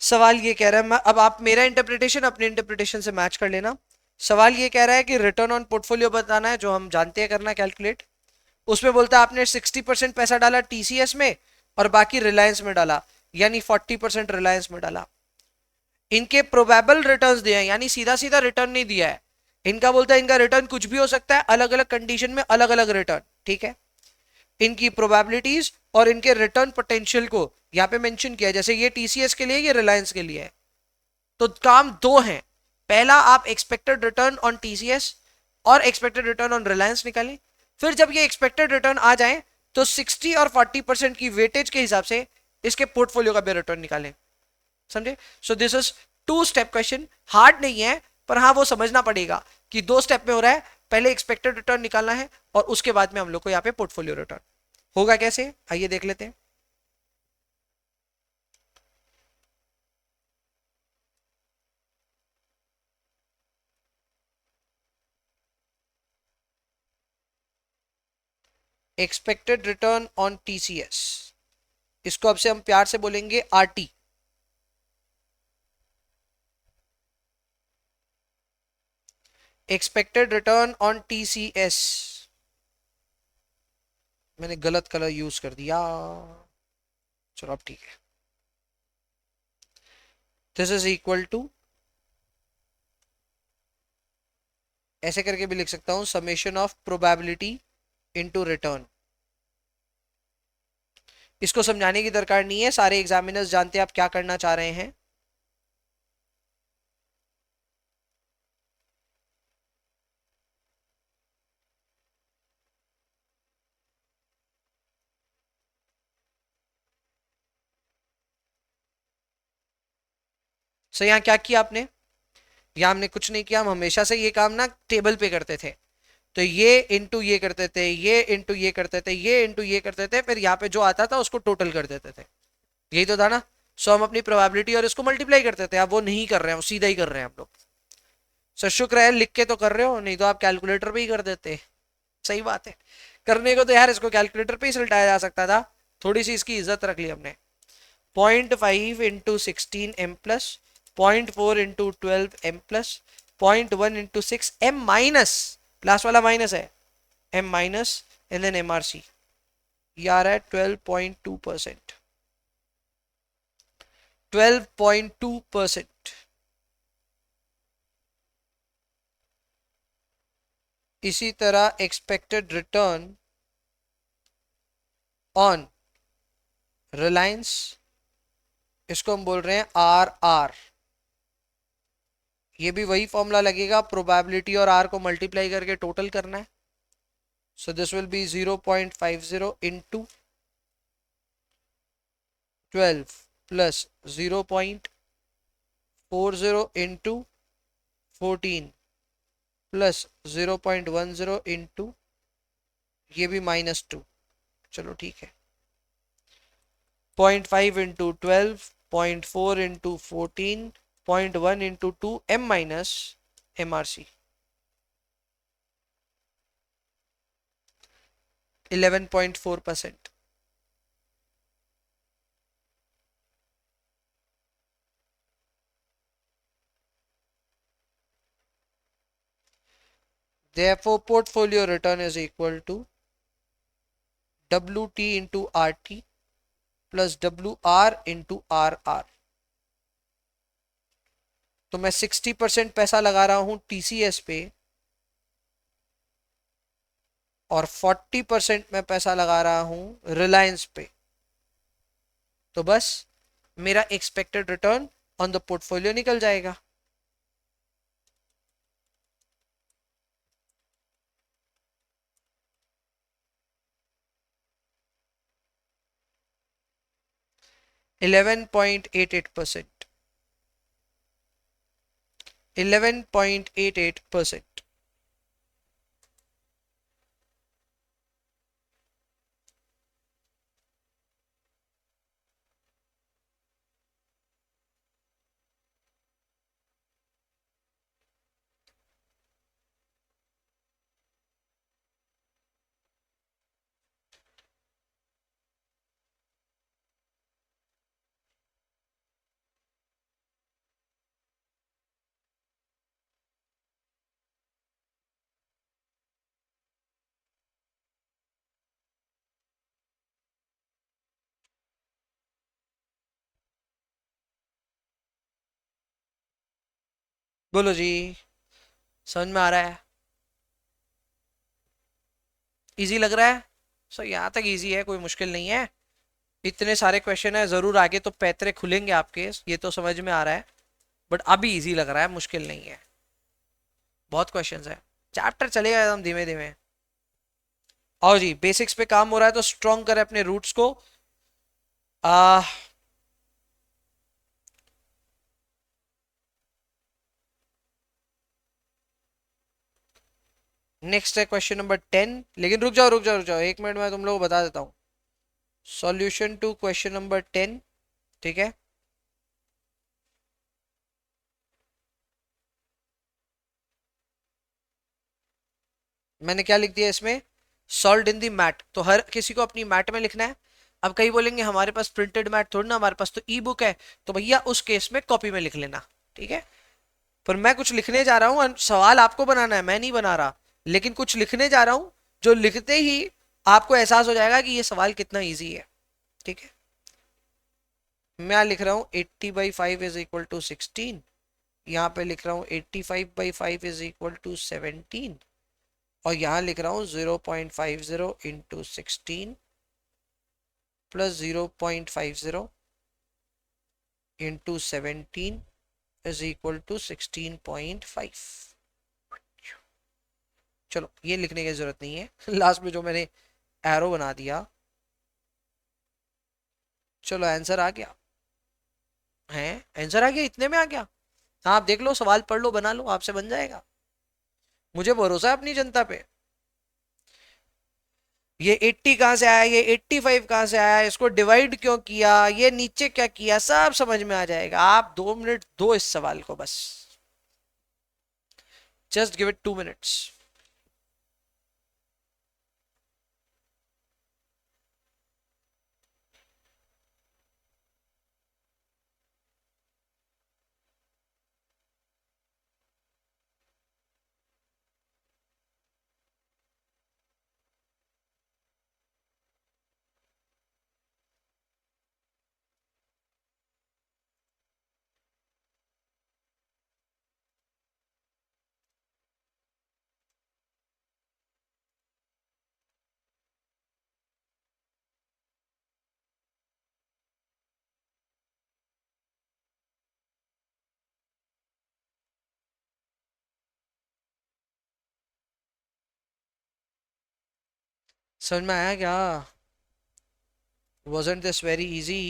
सवाल ये कह रहा है, अब आप मेरा इंटरप्रिटेशन अपने इंटरप्रिटेशन से मैच कर लेना। सवाल ये कह रहा है कि रिटर्न ऑन पोर्टफोलियो बताना है, जो हम जानते हैं करना कैलकुलेट। उसमें बोलता है आपने 60% पैसा डाला टीसीएस में और बाकी रिलायंस में डाला, यानी 40% रिलायंस में डाला। इनके प्रोबेबल रिटर्न्स दिए हैं, यानी सीधा सीधा रिटर्न नहीं दिया है। इनका बोलता है इनका रिटर्न कुछ भी हो सकता है, अलग अलग कंडीशन में अलग अलग रिटर्न, ठीक है। इनकी प्रोबेबिलिटीज और इनके रिटर्न पोटेंशियल को यहां पे मेंशन किया है, जैसे ये टीसीएस के लिए, ये रिलायंस के लिए है। तो काम दो हैं, पहला आप एक्सपेक्टेड रिटर्न ऑन टीसीएस और एक्सपेक्टेड रिटर्न ऑन रिलायंस निकालें। फिर जब ये एक्सपेक्टेड रिटर्न आ जाए तो 60 और 40% की वेटेज के हिसाब से इसके पोर्टफोलियो का भी रिटर्न निकालें। समझे? So this is two step question, hard नहीं है, पर हाँ वो समझना पड़ेगा कि दो स्टेप में हो रहा है। पहले एक्सपेक्टेड रिटर्न निकालना है और उसके बाद में हम लोग को यहाँ पे पोर्टफोलियो रिटर्न होगा। कैसे, आइए देख लेते हैं। एक्सपेक्टेड रिटर्न ऑन टीसीएस, इसको अब से हम प्यार से बोलेंगे RT. Expected return on TCS, मैंने गलत कलर यूज कर दिया, चलो अब ठीक है। दिस इज इक्वल टू, ऐसे करके भी लिख सकता हूं, summation of probability into return. इसको समझाने की दरकार नहीं है, सारे एग्जामिनर्स जानते हैं आप क्या करना चाह रहे हैं। सो यहाँ क्या किया आपने? यहाँ हमने कुछ नहीं किया, हम हमेशा से ये काम ना टेबल पे करते थे। तो ये इंटू ये करते थे, ये इंटू ये करते थे, ये इंटू ये करते थे, फिर यहाँ पे जो आता था उसको टोटल कर देते थे। यही तो था ना। सो हम अपनी प्रोबेबिलिटी और इसको मल्टीप्लाई करते थे, अब वो नहीं कर रहे हैं, वो सीधा ही कर रहे हैं हम लोग। सर शुक्र है लिख के तो कर रहे हो, नहीं तो आप कैलकुलेटर पे ही कर देते। सही बात है, करने को तो यार इसको कैलकुलेटर पे ही सुलटाया जा सकता था, थोड़ी सी इसकी इज्जत रख ली हमने। 0.5 into 16 m+, 0.4 into 12 m+, 0.1 into 6 m-, last वाला माइनस है, m-, एंड देन MRC, ये आ रहा है 12.2%। 12.2%। इसी तरह एक्सपेक्टेड रिटर्न ऑन रिलायंस, इसको हम बोल रहे हैं RR। ये भी वही फॉर्मूला लगेगा, प्रोबेबिलिटी और R को मल्टीप्लाई करके टोटल करना है। So this will B 0.50 into 12 plus 0.40 into 14 plus 0.10 into, ये भी -2, चलो ठीक है। 0.5 into 12, 0.4 into 14, 0.1 into 2 m- MRC, 11.4%। Therefore, portfolio return is equal to WT into RT plus WR into RR। तो मैं 60% पैसा लगा रहा हूं TCS पे और 40% में पैसा लगा रहा हूं रिलायंस पे। तो बस मेरा expected return on the portfolio निकल जाएगा। %11.88। 11.88%। बोलो जी। समझ में आ रहा है? इजी लग रहा है? सो यहाँ तक इजी है, कोई मुश्किल नहीं है। इतने सारे क्वेश्चन है, जरूर आगे तो पैतरे खुलेंगे आपके, ये तो समझ में आ रहा है। बट अभी इजी लग रहा है, मुश्किल नहीं है। बहुत क्वेश्चंस है, चैप्टर चलेगा एकदम धीमे धीमे। आओ जी, बेसिक्स पे काम हो रहा है तो स्ट्रॉन्ग करें अपने रूट्स को। आ नेक्स्ट है क्वेश्चन नंबर 10। लेकिन रुक जाओ रुक जाओ रुक जाओ, एक मिनट में तुम लोग को बता देता हूँ सॉल्यूशन टू क्वेश्चन नंबर 10। ठीक है, मैंने क्या लिख दिया इसमें? सॉल्व इन दी मैट, तो हर किसी को अपनी मैट में लिखना है। अब कई बोलेंगे हमारे पास प्रिंटेड मैट थोड़ी ना, हमारे पास तो ई बुक है। तो भैया उस केस में कॉपी में लिख लेना। ठीक है, पर मैं कुछ लिखने जा रहा हूँ, सवाल आपको बनाना है, मैं नहीं बना रहा। लेकिन कुछ लिखने जा रहा हूँ जो लिखते ही आपको एहसास हो जाएगा कि ये सवाल कितना ईजी है। ठीक है, मैं लिख रहा हूँ 80/5 इज इक्वल टू 16। यहाँ पे लिख रहा हूँ 85/5 इज इक्वल टू 17। और यहाँ लिख रहा हूँ 0.50 into 16 plus 0.50 into 17 is equal to 16.5। चलो ये लिखने की जरूरत नहीं है लास्ट में जो मैंने एरो बना दिया। चलो आंसर आ गया है, आंसर आ गया, इतने में आ गया। हाँ आप देख लो, सवाल पढ़ लो, बना लो, आपसे बन जाएगा। मुझे भरोसा है अपनी जनता पे। ये 80 कहाँ से आया, ये 85 कहाँ से आया, इसको डिवाइड क्यों किया, ये नीचे क्या किया, सब समझ में आ जाएगा। आप 2 मिनट दो इस सवाल को बस, जस्ट गिव इट 2 मिनट्स। समझ में आया क्या? wasn't this very easy?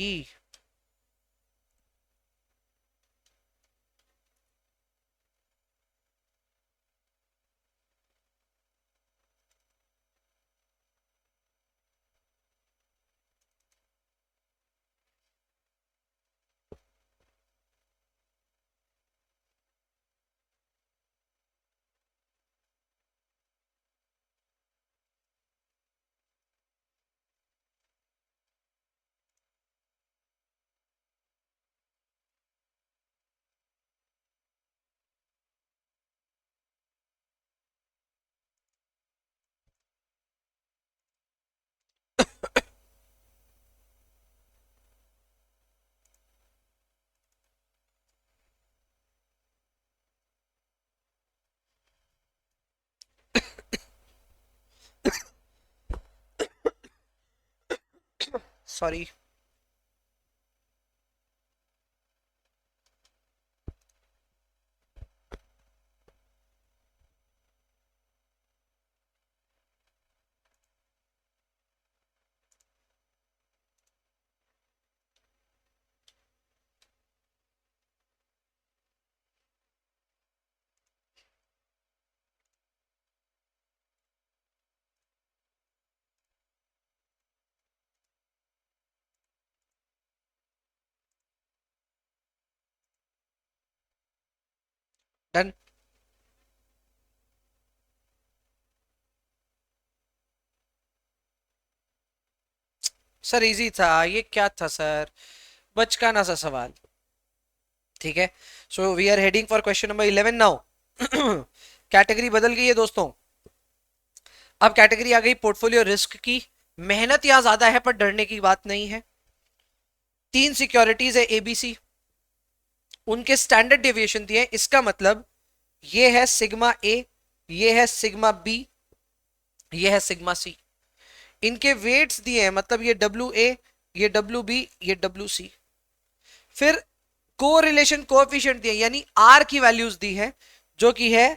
Sorry. Done. Sir easy था ये, क्या था सर, बचकाना सा सवाल। ठीक है, so we are heading for question number 11 now. Category बदल गई है दोस्तों। अब कैटेगरी आ गई पोर्टफोलियो रिस्क की। मेहनत यहाँ ज्यादा है पर डरने की बात नहीं है। 3 सिक्योरिटीज है एबीसी, उनके स्टैंडर्ड डेविएशन दिए, इसका मतलब ये है सिग्मा ए, ये है सिग्मा बी, ये है सिग्मा सी। इनके वेट्स दिए हैं, मतलब ये डब्ल्यू ए, ये डब्ल्यू बी, ये डब्ल्यू सी। फिर कोरिलेशन कोएफिशिएंट दिए, यानी आर की वैल्यूज दी है, जो कि है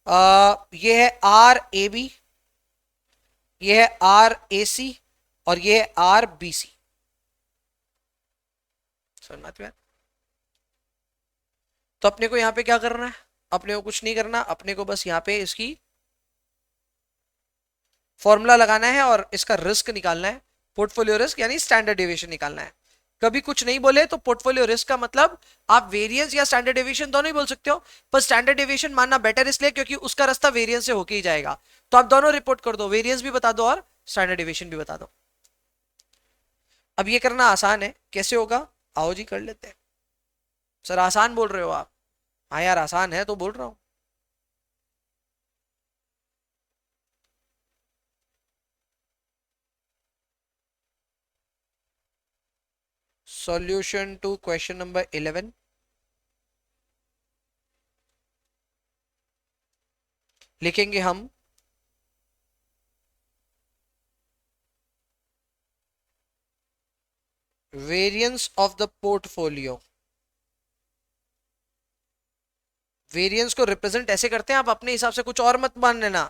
ये है आर ए बी, ये है आर ए सी, और ये है आर बी सी। समझ में? तो अपने को यहां पे क्या करना है? अपने को कुछ नहीं करना, अपने को बस यहां पे इसकी फॉर्मूला लगाना है और इसका रिस्क निकालना है, पोर्टफोलियो रिस्क यानी स्टैंडर्ड डेविएशन निकालना है। कभी कुछ नहीं बोले तो पोर्टफोलियो रिस्क का मतलब आप वेरिएंस या स्टैंडर्ड डेविएशन दोनों ही बोल सकते हो, पर स्टैंडर्ड डेविएशन मानना बेटर इसलिए क्योंकि उसका रास्ता वेरिएंस से होके ही जाएगा। तो आप दोनों रिपोर्ट कर दो, वेरिएंस भी बता दो और स्टैंडर्ड डेविएशन भी बता दो। अब ये करना आसान है, कैसे होगा? आओ जी कर लेते हैं। सर आसान बोल रहे हो आप? हाँ यार आसान है तो बोल रहा हूं। Solution to question number 11। लिखेंगे हम variance of the portfolio. Variance को रिप्रेजेंट ऐसे करते हैं, आप अपने हिसाब से कुछ और मत मान लेना।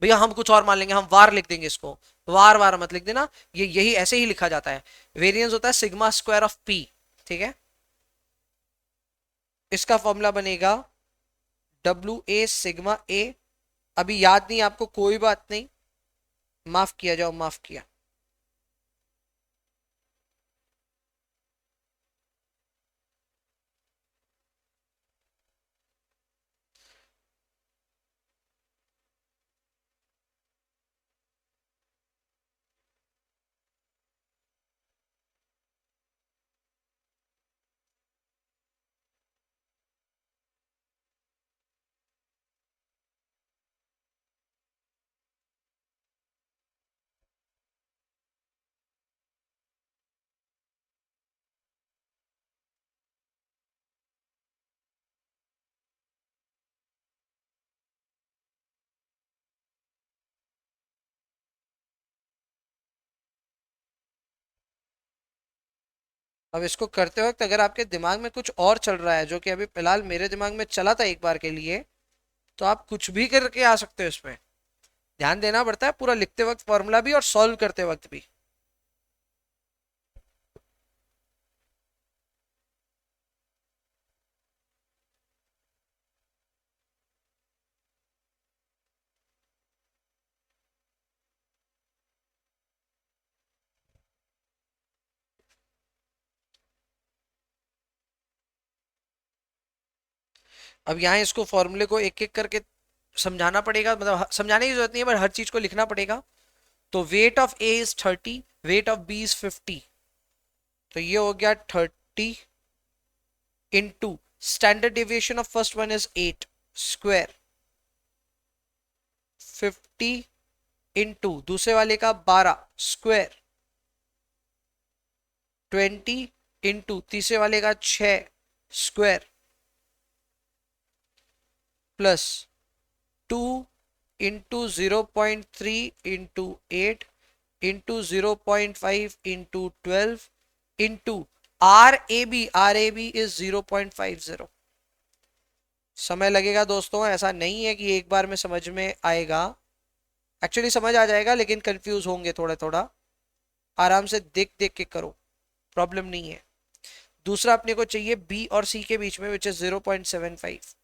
भैया हम कुछ और मान लेंगे, हम वार लिख देंगे इसको। वार वार मत लिख देना, ये यही ऐसे ही लिखा जाता है। वेरिएंस होता है सिग्मा स्क्वायर ऑफ पी। ठीक है, इसका फॉर्मूला बनेगा डब्ल्यू ए सिग्मा ए। अभी याद नहीं आपको, कोई बात नहीं, माफ किया जाओ, माफ किया। अब इसको करते वक्त अगर आपके दिमाग में कुछ और चल रहा है, जो कि अभी फिलहाल मेरे दिमाग में चला था एक बार के लिए, तो आप कुछ भी करके आ सकते हो इसमें। ध्यान देना पड़ता है पूरा लिखते वक्त फॉर्मूला भी और सॉल्व करते वक्त भी। अब यहाँ इसको फॉर्मूले को एक एक करके समझाना पड़ेगा, मतलब समझाने की जरूरत नहीं है, पर हर चीज को लिखना पड़ेगा। तो weight of A is 30, weight of B is 50। तो ये हो गया 30 into standard deviation of first one is 8 square, 50 into दूसरे वाले का 12 स्क्वायर, 20 इंटू तीसरे वाले का 6 square, plus 2 into 0.3 into 8 into 0.5 into 12 into R A B is 0.50। समय लगेगा दोस्तों, ऐसा नहीं है कि एक बार में समझ में आएगा। एक्चुअली समझ आ जाएगा, लेकिन कंफ्यूज होंगे थोड़ा थोड़ा। आराम से देख देख के करो, प्रॉब्लम नहीं है। दूसरा अपने को चाहिए बी और सी के बीच में, विच इज 0.75।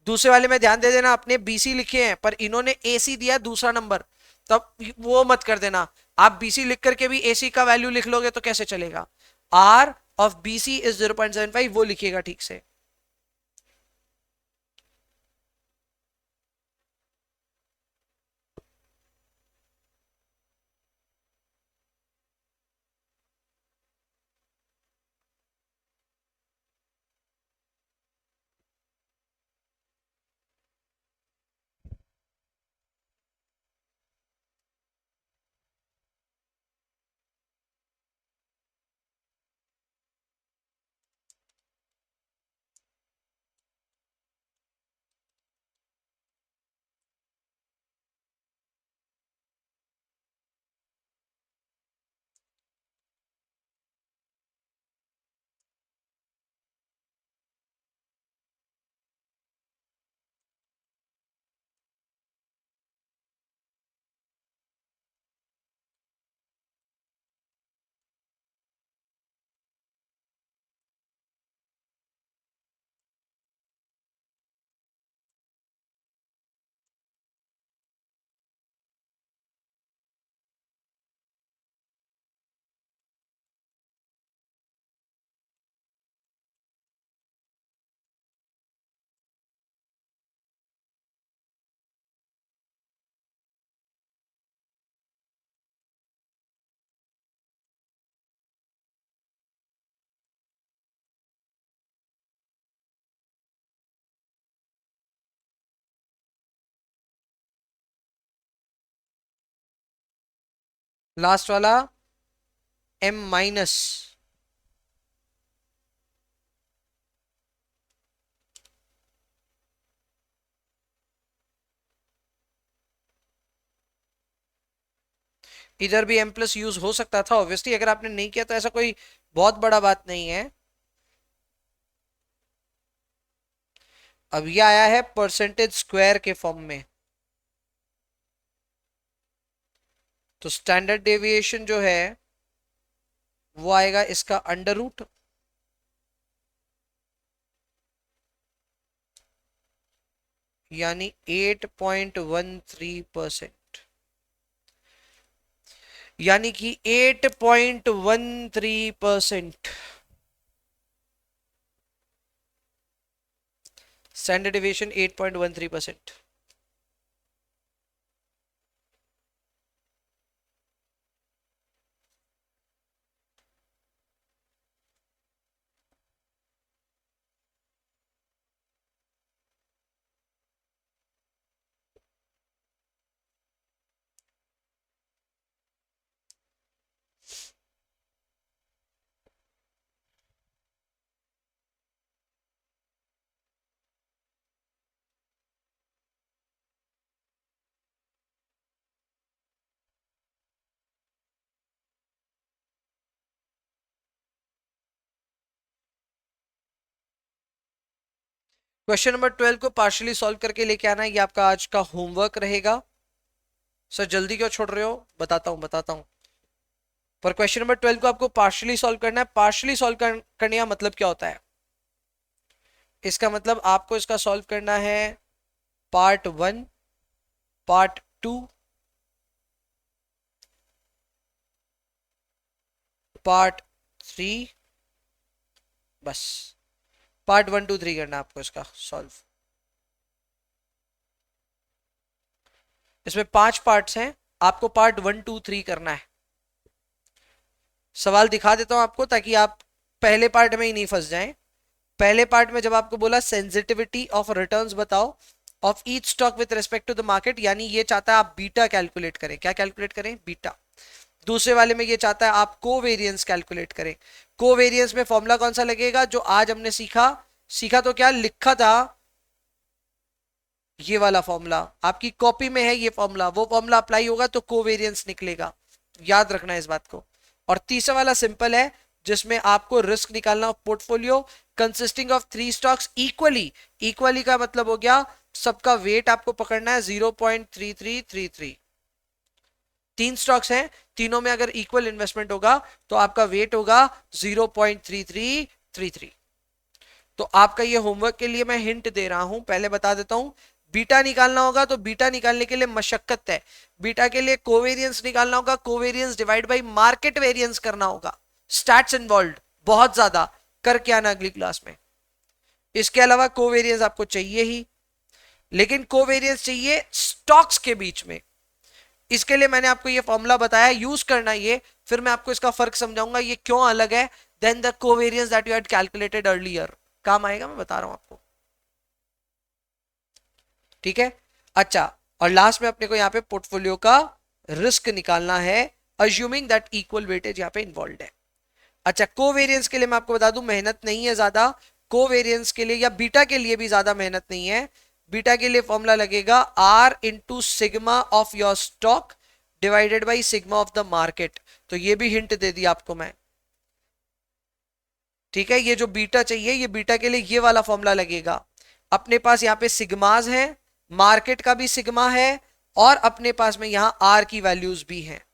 दूसरे वाले में ध्यान दे देना, अपने बीसी लिखे हैं पर इन्होंने एसी दिया दूसरा नंबर, तब वो मत कर देना। आप बीसी लिख करके भी एसी का वैल्यू लिख लोगे तो कैसे चलेगा? आर ऑफ बीसी इज 0.75, वो लिखिएगा ठीक से। लास्ट वाला m माइनस इधर भी m प्लस यूज हो सकता था ऑब्वियसली, अगर आपने नहीं किया तो ऐसा कोई बहुत बड़ा बात नहीं है। अब ये आया है परसेंटेज स्क्वायर के फॉर्म में, तो स्टैंडर्ड डेविएशन जो है वो आएगा इसका अंडर रूट, यानी 8.13%, यानी कि 8.13% स्टैंडर्ड डेविएशन 8.13%। क्वेश्चन नंबर 12 को पार्शियली सॉल्व करके लेके आना है, ये आपका आज का होमवर्क रहेगा। सर जल्दी क्यों छोड़ रहे हो, बताता हूं बताता हूं। पर क्वेश्चन नंबर 12 को आपको पार्शियली सॉल्व करना है। पार्शियली सॉल्व करने का मतलब क्या होता है? इसका मतलब आपको इसका सॉल्व करना है पार्ट 1, पार्ट 2, पार्ट 3, बस पार्ट 1 2 3 करना है आपको इसका सॉल्व। इसमें 5 पार्ट्स हैं, आपको पार्ट 1 2 3 करना है। सवाल दिखा देता हूं आपको ताकि आप पहले पार्ट में ही नहीं फंस जाएं। पहले पार्ट में जब आपको बोला सेंसिटिविटी ऑफ रिटर्न्स बताओ of each stock with respect to the market, यानी ये चाहता है आप बीटा कैलकुलेट करें। क्या कैलकुलेट करें? बीटा। दूसरे वाले में ये चाहता है आप कोवेरियंस कैलकुलेट करें। कोवेरियंस में फॉर्मूला कौन सा लगेगा जो आज हमने सीखा? सीखा तो क्या लिखा था? ये वाला फॉर्मूला आपकी कॉपी में है, ये फॉर्मूला, वो फॉर्मूला अप्लाई होगा तो कोवेरियंस निकलेगा, याद रखना है इस बात को। और तीसरा वाला सिंपल है जिसमें आपको रिस्क निकालना portfolio consisting of 3 stocks equally. Equally का मतलब हो गया सबका वेट आपको पकड़ना है 0.3333। 3 स्टॉक्स हैं, तीनों में अगर इक्वल इन्वेस्टमेंट होगा तो आपका वेट होगा 0.3333। तो आपका ये होमवर्क के लिए मैं हिंट दे रहा हूं, पहले बता देता हूं। बीटा निकालना होगा तो बीटा निकालने के लिए मशक्कत है। बीटा के लिए कोवेरियंस निकालना होगा, covariance divide by market variance करना होगा। स्टैट्स इन्वॉल्व बहुत ज्यादा, करके आना अगली क्लास में। इसके अलावा कोवेरियंस आपको चाहिए ही, लेकिन कोवेरियंस चाहिए स्टॉक्स के बीच में। इसके लिए मैंने आपको ये फॉर्मूला बताया, यूज करना ये, फिर मैं आपको इसका फर्क समझाऊंगा ये क्यों अलग है than the covariance that you had calculated earlier. काम आएगा, मैं बता रहा हूं आपको, ठीक है। अच्छा, और लास्ट में अपने को यहाँ पे पोर्टफोलियो का रिस्क निकालना है, अज्यूमिंग दैट इक्वल वेटेज यहाँ पे इन्वॉल्व है। अच्छा, कोवेरियंस के लिए मैं आपको बता दूं मेहनत नहीं है ज्यादा। कोवेरियंस के लिए या बीटा के लिए भी ज्यादा मेहनत नहीं है। बीटा के लिए फॉर्मूला लगेगा R into sigma of your stock divided by sigma of the market. तो ये भी हिंट दे दी आपको मैं, ठीक है। ये जो बीटा चाहिए, ये बीटा के लिए ये वाला फॉर्मूला लगेगा। अपने पास यहाँ पे सिग्माज है, मार्केट का भी सिग्मा है, और अपने पास में यहां आर की वैल्यूज भी हैं।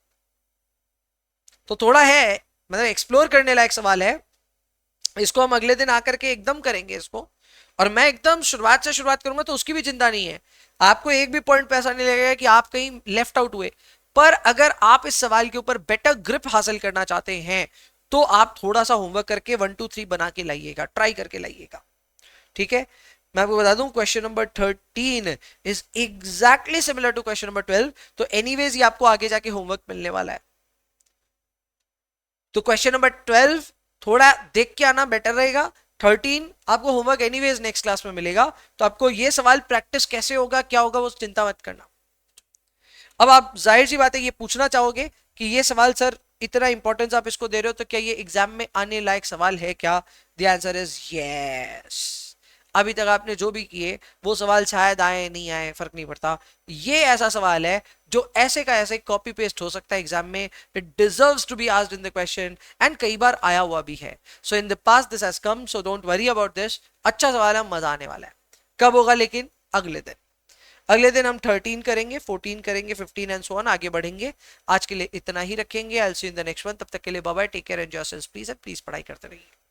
तो थोड़ा है, मतलब एक्सप्लोर करने लायक सवाल है। इसको हम अगले दिन आकर के एकदम करेंगे इसको, और मैं एकदम शुरुआत से शुरुआत करूंगा तो उसकी भी चिंता नहीं है। आपको एक भी पॉइंट पे ऐसा नहीं लगेगा कि आप कहीं लेफ्ट आउट हुए। पर अगर आप इस सवाल के ऊपर बेटर ग्रिप हासिल करना चाहते हैं तो आप थोड़ा सा होमवर्क करके 1 2 3 बना के लाइएगा, ट्राई करके लाइएगा, ठीक है। मैं आपको बता दूं question number 13 is exactly similar to question number 12। तो एनीवेज ये आपको आगे जाके होमवर्क मिलने वाला है। तो क्वेश्चन नंबर 12 थोड़ा देख के आना बेटर रहेगा। 13 आपको होमवर्क एनीवेज नेक्स्ट क्लास में मिलेगा, तो आपको ये सवाल प्रैक्टिस कैसे होगा क्या होगा वो चिंता मत करना। अब आप जाहिर सी बात है ये पूछना चाहोगे कि ये सवाल सर इतना इंपॉर्टेंस आप इसको दे रहे हो तो क्या ये एग्जाम में आने लायक सवाल है क्या? The answer is yes. अभी तक आपने जो भी किए वो सवाल शायद आए नहीं आए फर्क नहीं पड़ता, ये ऐसा सवाल है जो ऐसे का ऐसे कॉपी पेस्ट हो सकता है एग्जाम में। It deserves to be asked in the question and कई बार आया हुआ भी है। So in the past this has come, so don't worry about this. अच्छा सवाल है, मजा आने वाला है। कब होगा लेकिन? अगले दिन। अगले दिन हम 13 करेंगे, 14 करेंगे, 15 एंड सो ऑन आगे बढ़ेंगे। आज के लिए इतना ही रखेंगे। I will see you in the next one. तब तक के लिए bye bye, take care, enjoy yourselves please, and please पढ़ाई करते रहिए।